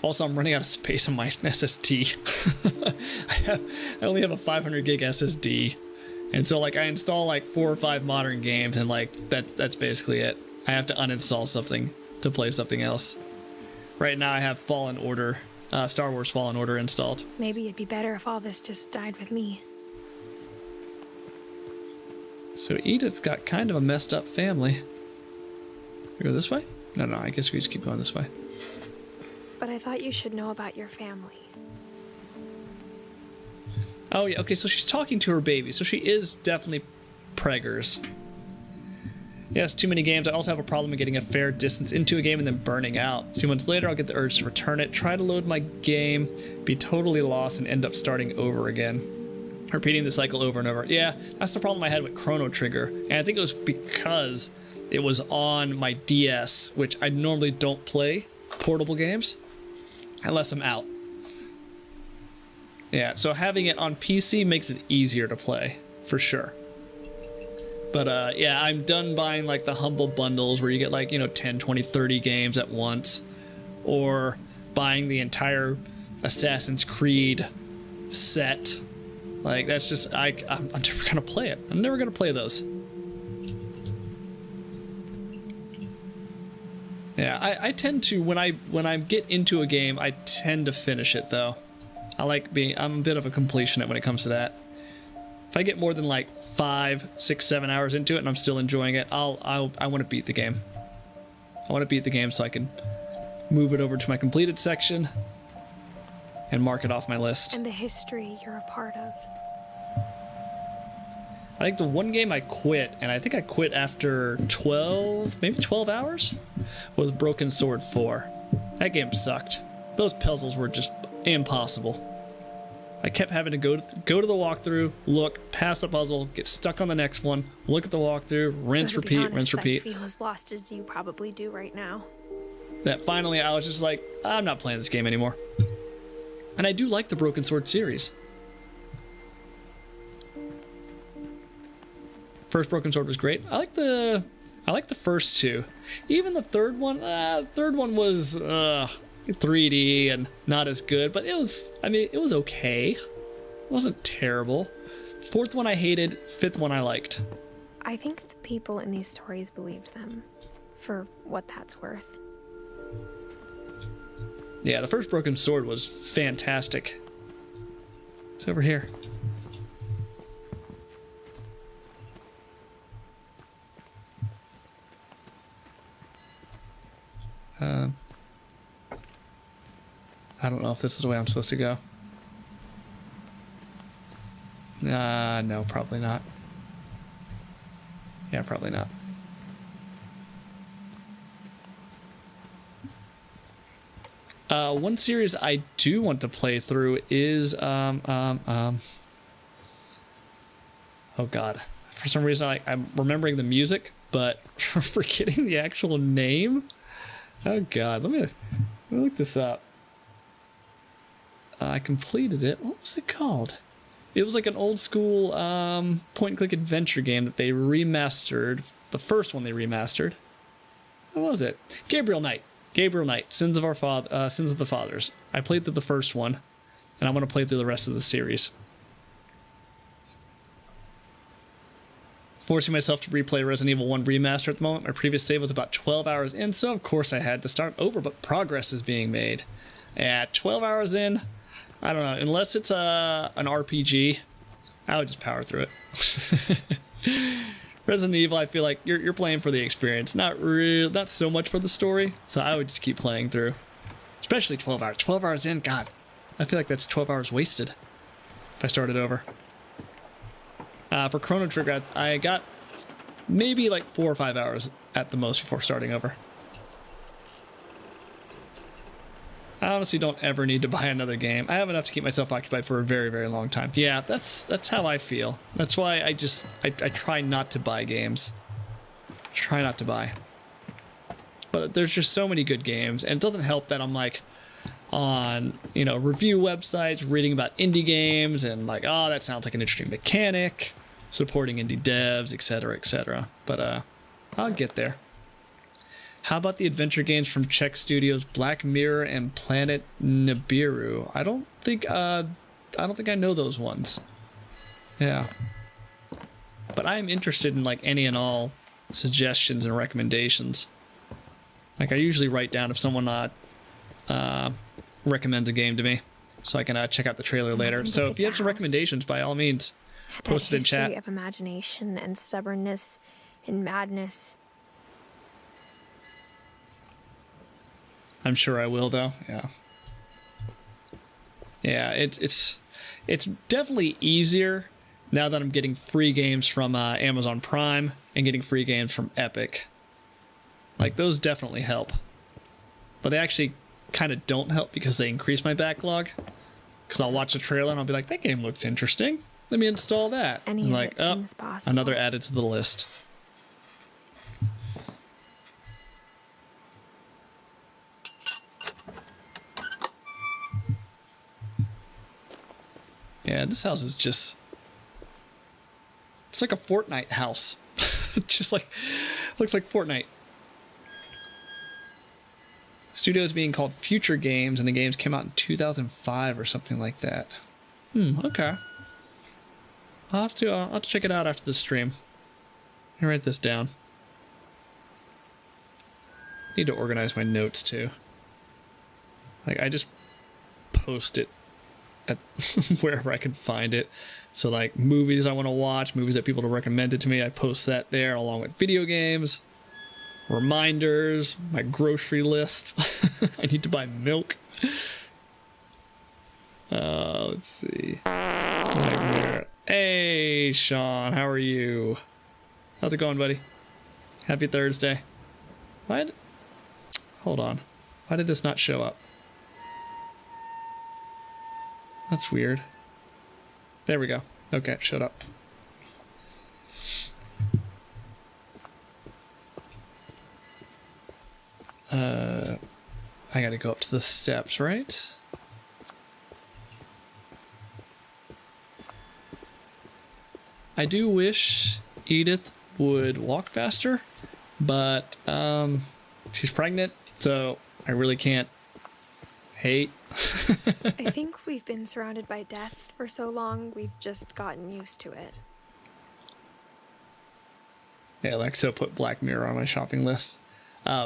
Also, I'm running out of space on my SSD. I only have a 500 gig SSD. And so, like, I install, like, 4 or 5 modern games, and, like, that's basically it. I have to uninstall something to play something else. Right now, I have Fallen Order, Star Wars Fallen Order installed. Maybe it'd be better if all this just died with me. So Edith's got kind of a messed up family. We go this way? No, I guess we just keep going this way. But I thought you should know about your family. Oh, yeah, okay, so she's talking to her baby, so she is definitely preggers. Yes, too many games. I also have a problem in getting a fair distance into a game and then burning out. A few months later, I'll get the urge to return it, try to load my game, be totally lost, and end up starting over again. Repeating the cycle over and over. Yeah, that's the problem I had with Chrono Trigger, and I think it was because it was on my DS, which I normally don't play portable games unless I'm out. Yeah, so having it on PC makes it easier to play, for sure. But yeah, I'm done buying like the humble bundles where you get like, 10, 20, 30 games at once, or buying the entire Assassin's Creed set. Like, that's just, I'm never gonna play it. I'm never gonna play those. Yeah, I tend to, when I get into a game, I tend to finish it though. I'm a bit of a completionist when it comes to that. If I get more than like 5, 6, 7 hours into it and I'm still enjoying it, I want to beat the game. I want to beat the game so I can move it over to my completed section and mark it off my list. And the history you're a part of. I think the one game I quit, and I think I quit after 12 hours, was Broken Sword 4. That game sucked. Those puzzles were just impossible. I kept having to go to the walkthrough, look, pass a puzzle, get stuck on the next one, look at the walkthrough, rinse, repeat, rinse, repeat. I feel as lost as you probably do right now. That finally I was just like, I'm not playing this game anymore. And I do like the Broken Sword series. First Broken Sword was great. I like the first two. Even the third one was 3D and not as good, but it was okay. It wasn't terrible. Fourth one I hated, fifth one I liked. I think the people in these stories believed them, for what that's worth. Yeah, the first Broken Sword was fantastic. It's over here. I don't know if this is the way I'm supposed to go. No, probably not. Yeah, probably not. One series I do want to play through is oh god. For some reason I'm remembering the music, but forgetting the actual name. Oh god, let me look this up. I completed it. What was it called? It was like an old school point-and-click adventure game that they remastered. The first one they remastered. What was it? Gabriel Knight. Gabriel Knight, Sins of the Fathers. I played through the first one, and I'm going to play through the rest of the series. Forcing myself to replay Resident Evil 1 Remaster at the moment. My previous save was about 12 hours in, so of course I had to start over, but progress is being made. At 12 hours in, I don't know, unless it's an RPG, I would just power through it. Resident Evil, I feel like you're playing for the experience, not so much for the story, so I would just keep playing through. Especially 12 hours. 12 hours in, god, I feel like that's 12 hours wasted if I started over. For Chrono Trigger, I got maybe like 4 or 5 hours at the most before starting over. I honestly don't ever need to buy another game. I have enough to keep myself occupied for a very, very long time. Yeah, that's how I feel. That's why I try not to buy games. Try not to buy. But there's just so many good games, and it doesn't help that I'm like on, review websites, reading about indie games, and like, oh, that sounds like an interesting mechanic, supporting indie devs, etc., etc. But I'll get there. How about the adventure games from Czech studios Black Mirror and Planet Nibiru? I don't think I know those ones. Yeah. But I'm interested in like any and all suggestions and recommendations. Like I usually write down if someone recommends a game to me, so I can check out the trailer later. So if you have some recommendations, by all means, post it in chat. Of imagination and stubbornness and madness. I'm sure I will, though. Yeah. Yeah, it's definitely easier now that I'm getting free games from Amazon Prime and getting free games from Epic. Like, those definitely help. But they actually kind of don't help because they increase my backlog. Because I'll watch the trailer and I'll be like, that game looks interesting. Let me install that. Any of it seems possible. Another added to the list. Yeah, this house is just... It's like a Fortnite house. Just like... Looks like Fortnite. Studio is being called Future Games, and the games came out in 2005 or something like that. Okay. I'll have to check it out after the stream. Let me write this down. Need to organize my notes, too. Like, I just post it at wherever I can find it. So like movies I want to watch, movies that people have recommended to me, I post that there along with video games, reminders, my grocery list. I need to buy milk. Let's see. Hey Sean, how are you? How's it going, buddy? Happy Thursday. Hold on. Why did this not show up? That's weird. There we go. Okay, shut up. I gotta go up to the steps, right? I do wish Edith would walk faster, but she's pregnant, so I really can't hate. I think we've been surrounded by death for so long, we've just gotten used to it. Yeah, Alexo put Black Mirror on my shopping list.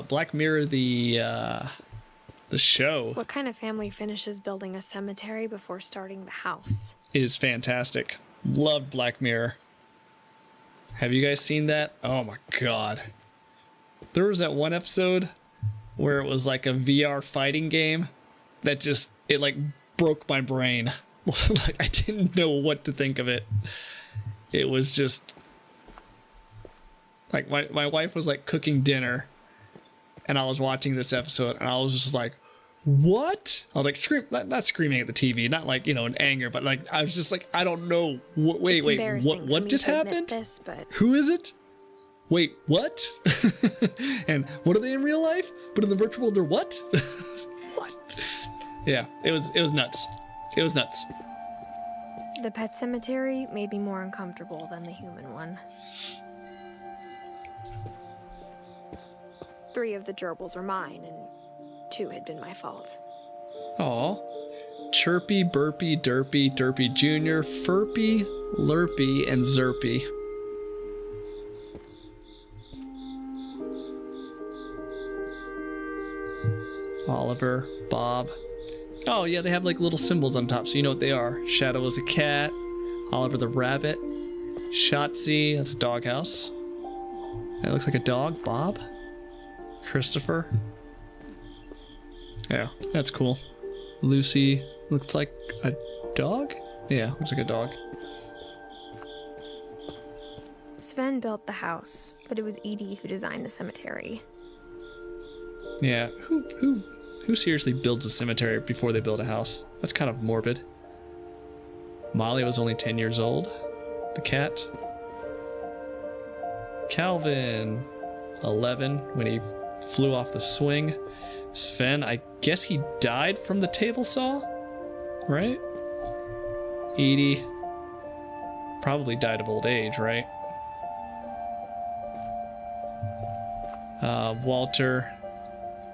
Black Mirror, the show. What kind of family finishes building a cemetery before starting the house? Is fantastic. Loved Black Mirror. Have you guys seen that? Oh my god. There was that one episode where it was like a VR fighting game that just, it like broke my brain. Like I didn't know what to think of it. It was just like my wife was like cooking dinner and I was watching this episode and I was just like, what? I was like, not screaming at the TV, not like, in anger, but like, I was just like, I don't know. Wait, what just happened? This, but... Who is it? Wait, what? And what are they in real life? But in the virtual world, they're what? What? Yeah, it was nuts. It was nuts. The pet cemetery made me more uncomfortable than the human one. 3 of the gerbils are mine, and 2 had been my fault. Aw. Chirpy, Burpy, Derpy, Derpy Jr., Furpy, Lurpy, and Zerpy. Oliver, Bob. Oh yeah, they have like little symbols on top, so you know what they are. Shadow is a cat. Oliver the rabbit. Shotzi, that's a doghouse. That looks like a dog. Bob. Christopher. Yeah, that's cool. Lucy looks like a dog? Yeah, looks like a dog. Sven built the house, but it was Edie who designed the cemetery. Yeah, who seriously builds a cemetery before they build a house? That's kind of morbid. Molly was only 10 years old. The cat. Calvin, 11, when he flew off the swing. Sven, I guess he died from the table saw, right? Edie probably died of old age, right? Walter,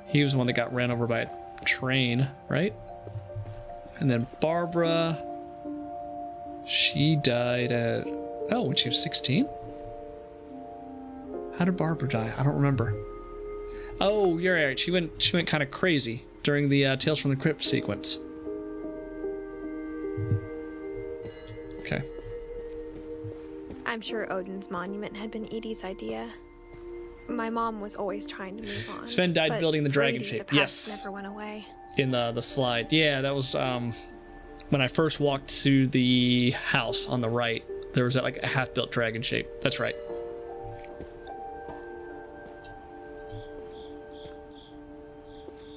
he was the one that got ran over by a train, right? And then Barbara, she died at, when she was 16? How did Barbara die? I don't remember. Oh, you're right. She went kind of crazy during the Tales from the Crypt sequence. Okay. I'm sure Odin's monument had been Edie's idea. My mom was always trying to move on. Sven died building the for dragon Edie, shape. The past Yes. never went away. In the slide. Yeah, that was when I first walked to the house on the right. There was that like a half-built dragon shape. That's right.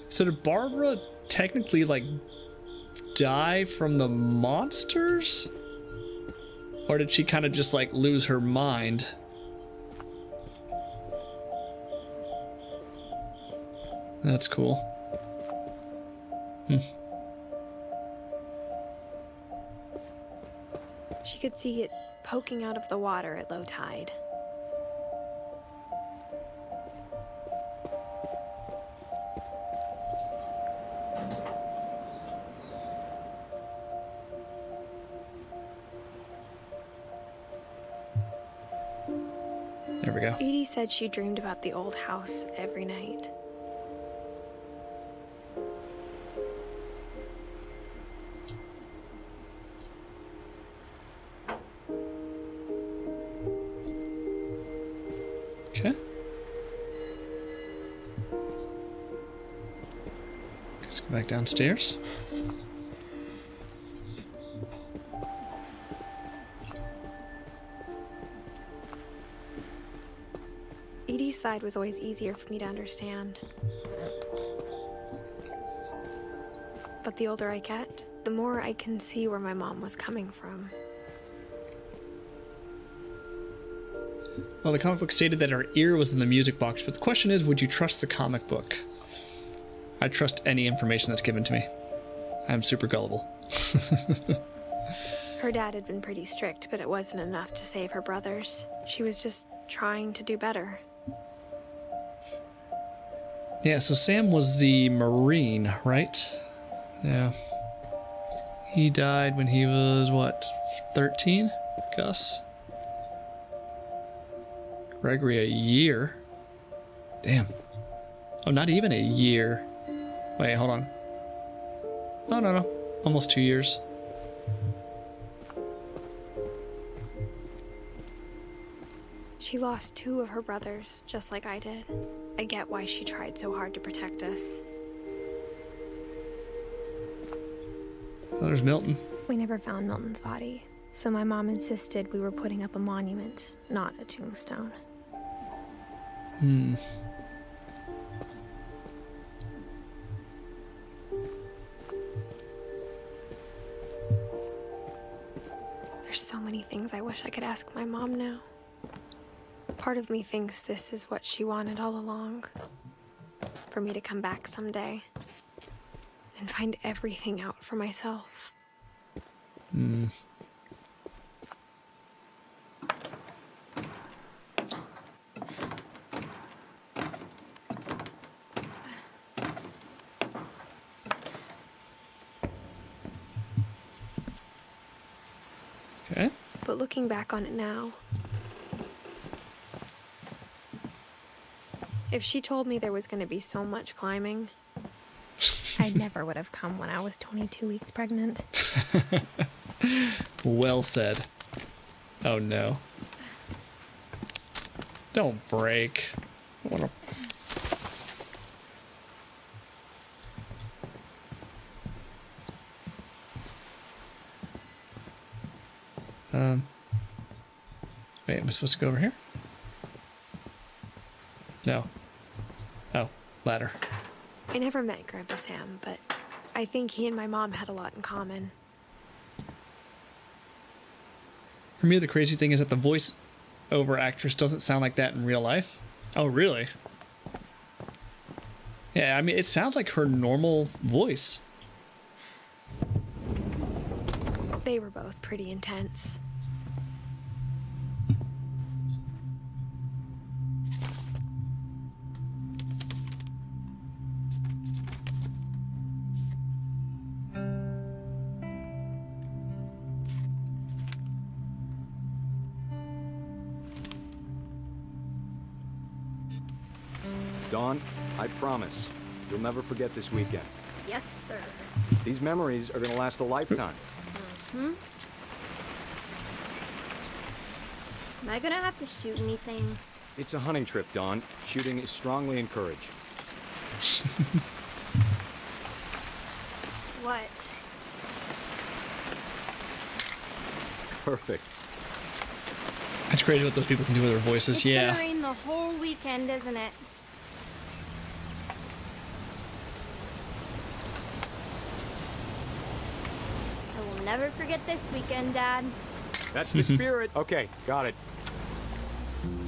So did Barbara technically like die from the monsters? Or did she kind of just like lose her mind? That's cool. She could see it poking out of the water at low tide. There we go. Edie said she dreamed about the old house every night. Okay. Let's go back downstairs. Edie's side was always easier for me to understand. But the older I get, the more I can see where my mom was coming from. Well, the comic book stated that her ear was in the music box, but the question is, would you trust the comic book? I trust any information that's given to me. I'm super gullible. Her dad had been pretty strict, but it wasn't enough to save her brothers. She was just trying to do better. Yeah, so Sam was the Marine, right? Yeah. He died when he was, what, 13? Gus? Gregory, a year? Damn. Oh, not even a year. Wait, hold on. No. Almost 2 years. She lost 2 of her brothers, just like I did. I get why she tried so hard to protect us. Oh, there's Milton. We never found Milton's body, so my mom insisted we were putting up a monument, not a tombstone. There's so many things I wish I could ask my mom now. Part of me thinks this is what she wanted all along. For me to come back someday and find everything out for myself. Okay. But looking back on it now, if she told me there was going to be so much climbing, I never would have come when I was 22 weeks pregnant. Well said. Oh no. Don't break. I wanna... Wait, am I supposed to go over here? No. Oh, ladder. I never met Grandpa Sam, but I think he and my mom had a lot in common. For me, the crazy thing is that the voice-over actress doesn't sound like that in real life. Oh, really? Yeah, I mean, it sounds like her normal voice. They were both pretty intense. Dawn, I promise, you'll never forget this weekend. Yes, sir. These memories are gonna last a lifetime. Am I gonna have to shoot anything? It's a hunting trip, Dawn. Shooting is strongly encouraged. What? Perfect. It's crazy what those people can do with their voices, It's yeah. gonna rain the whole weekend, isn't it? I will never forget this weekend, Dad. That's the spirit. Okay, got it.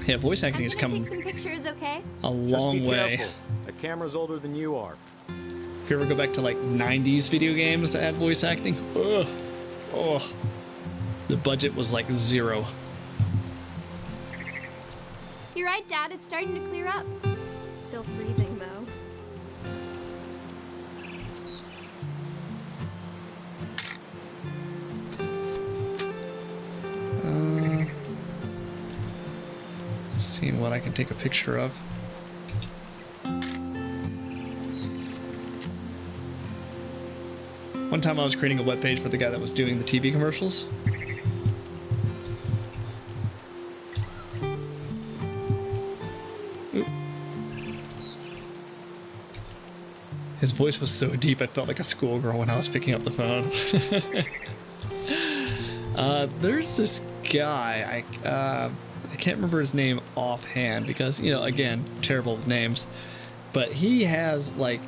Yeah, voice acting I'm has gonna come take some pictures, okay? a Just long be way. careful. The camera's older than you are. If you ever go back to like 90s video games to add voice acting, ugh, oh, the budget was like 0. You're right, Dad. It's starting to clear up. Still freezing, though. Just seeing what I can take a picture of. One time I was creating a webpage for the guy that was doing the TV commercials. Oop. His voice was so deep I felt like a schoolgirl when I was picking up the phone. There's this guy, I can't remember his name offhand because, you know, again, terrible with names, but he has like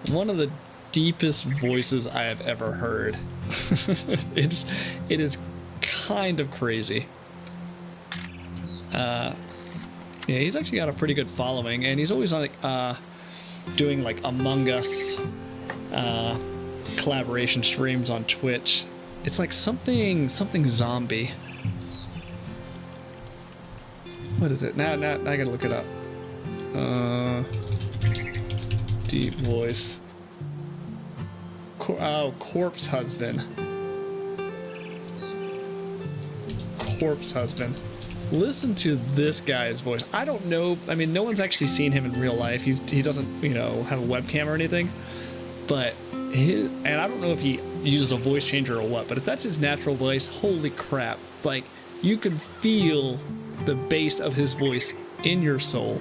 one of the deepest voices I have ever heard. It is kind of crazy. Yeah, he's actually got a pretty good following, and he's always on like doing like Among Us collaboration streams on Twitch. It's like something zombie. What is it? Now I gotta look it up. Deep voice. Corpse Husband. Corpse Husband. Listen to this guy's voice. I don't know. I mean, no one's actually seen him in real life. He doesn't, you know, have a webcam or anything. But and I don't know if he uses a voice changer or what. But if that's his natural voice, holy crap! Like you can feel the bass of his voice in your soul.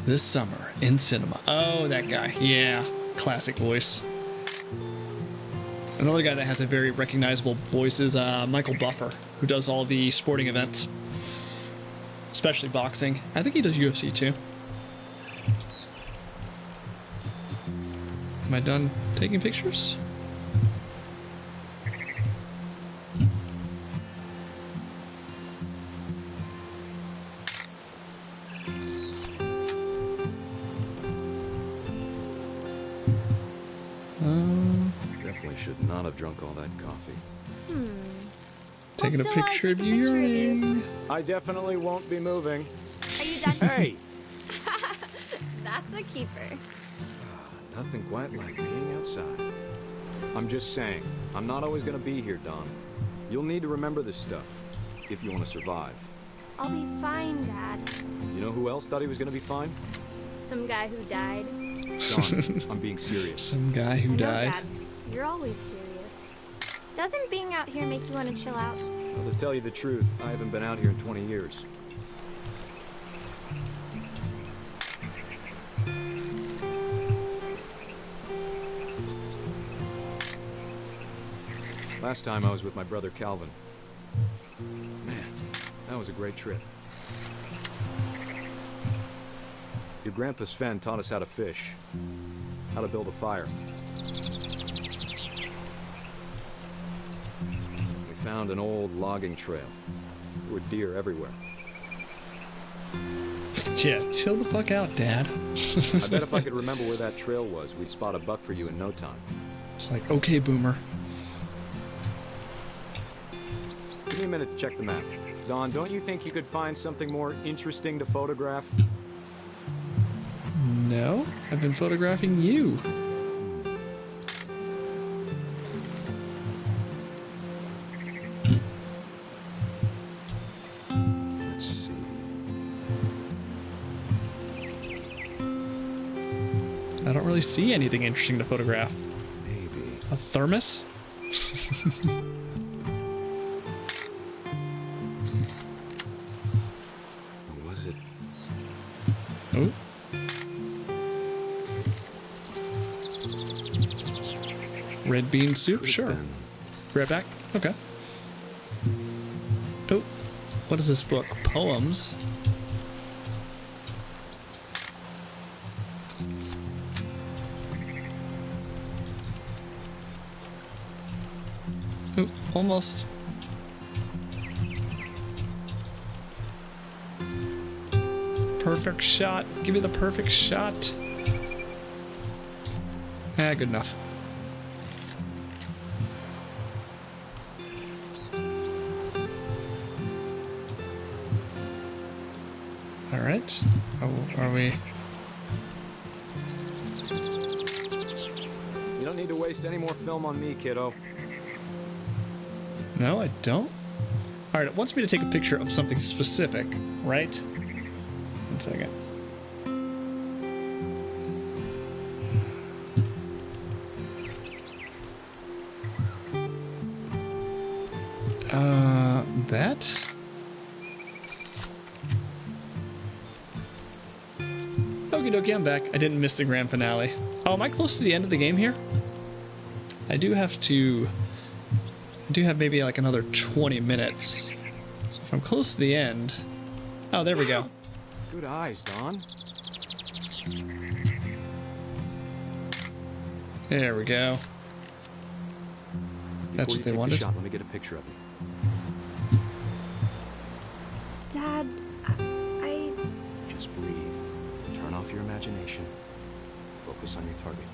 This summer in cinema. Oh, that guy. Yeah, classic voice. Another guy that has a very recognizable voice is Michael Buffer, who does all the sporting events, especially boxing. I think he does UFC too. Am I done taking pictures? Definitely should not have drunk all that coffee. Taking a picture of you. Ring. I definitely won't be moving. Are you done? Hey! That's a keeper. Nothing quite like being outside. I'm just saying, I'm not always gonna be here, Don. You'll need to remember this stuff, if you want to survive. I'll be fine, Dad. You know who else thought he was gonna be fine? Some guy who died. Don, I'm being serious. Some guy who I know, died. Dad. You're always serious. Doesn't being out here make you want to chill out? Well, to tell you the truth, I haven't been out here in 20 years. Last time I was with my brother Calvin. Man, that was a great trip. Your grandpa Sven taught us how to fish, how to build a fire. We found an old logging trail. There were deer everywhere. Yeah, chill the fuck out, Dad. I bet if I could remember where that trail was, we'd spot a buck for you in no time. It's like, okay, boomer. Give me a minute to check the map. Don, don't you think you could find something more interesting to photograph? No, I've been photographing you. Let's see. I don't really see anything interesting to photograph. Maybe. A thermos? Was it? Oh. Red bean soup? Sure. Been. Be right back? Okay. Oh. What is this book? Poems? Oh, almost. Perfect shot. Give me the perfect shot. Ah, good enough. All right. Oh, are we? You don't need to waste any more film on me, kiddo. No, I don't. All right. It wants me to take a picture of something specific, right? 1 second. That? Okie dokie, I'm back. I didn't miss the grand finale. Oh, am I close to the end of the game here? I do have maybe like another 20 minutes. So if I'm close to the end... Oh, there we go. Good eyes, Don. There we go. That's what they wanted. The shot, let me get a picture of you. Dad, I... Just breathe. Turn off your imagination. Focus on your target.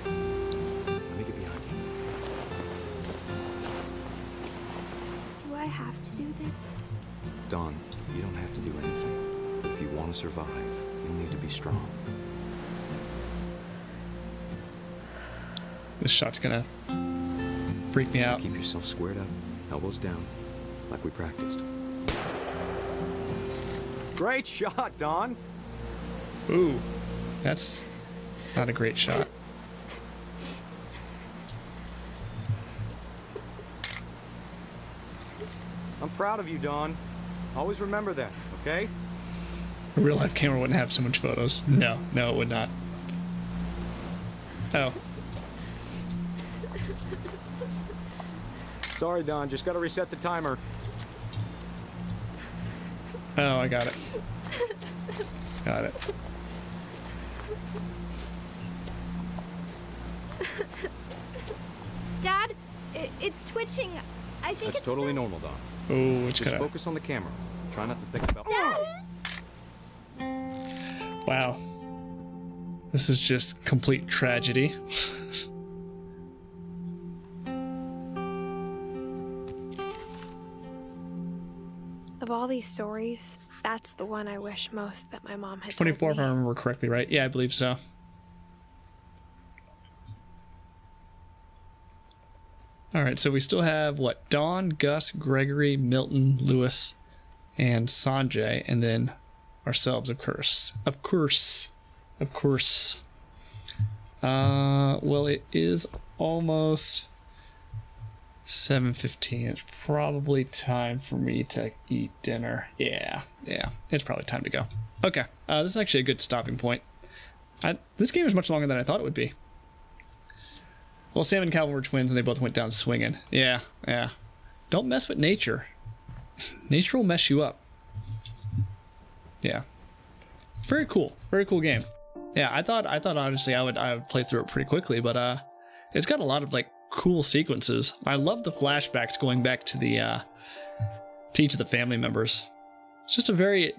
Let me get behind you. Do I have to do this? Don, you don't have to do anything. But if you want to survive, you'll need to be strong. This shot's gonna freak me out. Keep yourself squared up, elbows down, like we practiced. Great shot, Don! Ooh, that's not a great shot. I'm proud of you, Dawn. Always remember that, okay? A real life camera wouldn't have so much photos. No, it would not. Oh. Sorry, Dawn. Just gotta reset the timer. Oh, I got it. Got it. Dad, it's twitching. I think That's it's totally normal, Dawn. Oh, it's Just kind of... focus on the camera. Try not to think about... Dad! Wow. This is just complete tragedy. Of all these stories, that's the one I wish most that my mom had 24, told if me. I remember correctly, right? Yeah, I believe so. Alright, so we still have, what? Dawn, Gus, Gregory, Milton, Lewis, and Sanjay, and then ourselves, of course. Of course. Of course. Well, it is almost 7:15. It's probably time for me to eat dinner. Yeah. It's probably time to go. Okay, this is actually a good stopping point. This game is much longer than I thought it would be. Well, Sam and Calvin were twins, and they both went down swinging. Yeah. Don't mess with nature. Nature will mess you up. Yeah. Very cool game. Yeah, I thought honestly I would play through it pretty quickly, but it's got a lot of like cool sequences. I love the flashbacks going back to the to each of the family members. It's just a very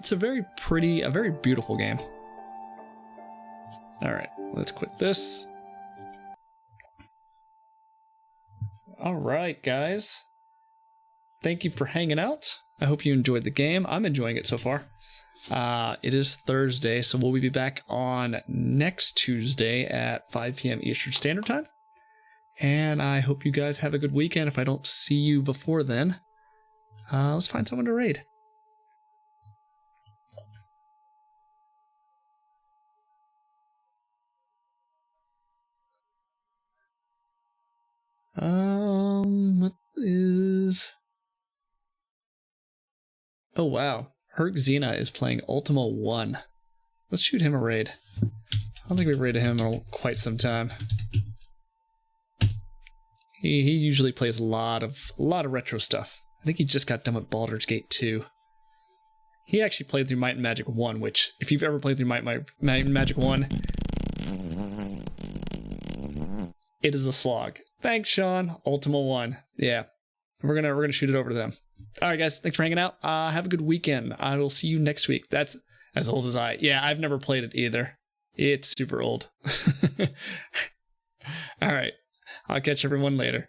pretty, a very beautiful game. All right, let's quit this. All right, guys. Thank you for hanging out. I hope you enjoyed the game. I'm enjoying it so far. It is Thursday, so we'll be back on next Tuesday at 5 p.m. Eastern Standard Time. And I hope you guys have a good weekend. If I don't see you before then, let's find someone to raid. What is... Oh, wow. Herc Xena is playing Ultima 1. Let's shoot him a raid. I don't think we've raided him in quite some time. He usually plays a lot of retro stuff. I think he just got done with Baldur's Gate 2. He actually played through Might and Magic 1, which, if you've ever played through Might and Magic 1, it is a slog. Thanks, Sean. Ultima 1. Yeah. We're gonna shoot it over to them. Alright guys, thanks for hanging out. Have a good weekend. I will see you next week. That's as old as I. Yeah, I've never played it either. It's super old. Alright. I'll catch everyone later.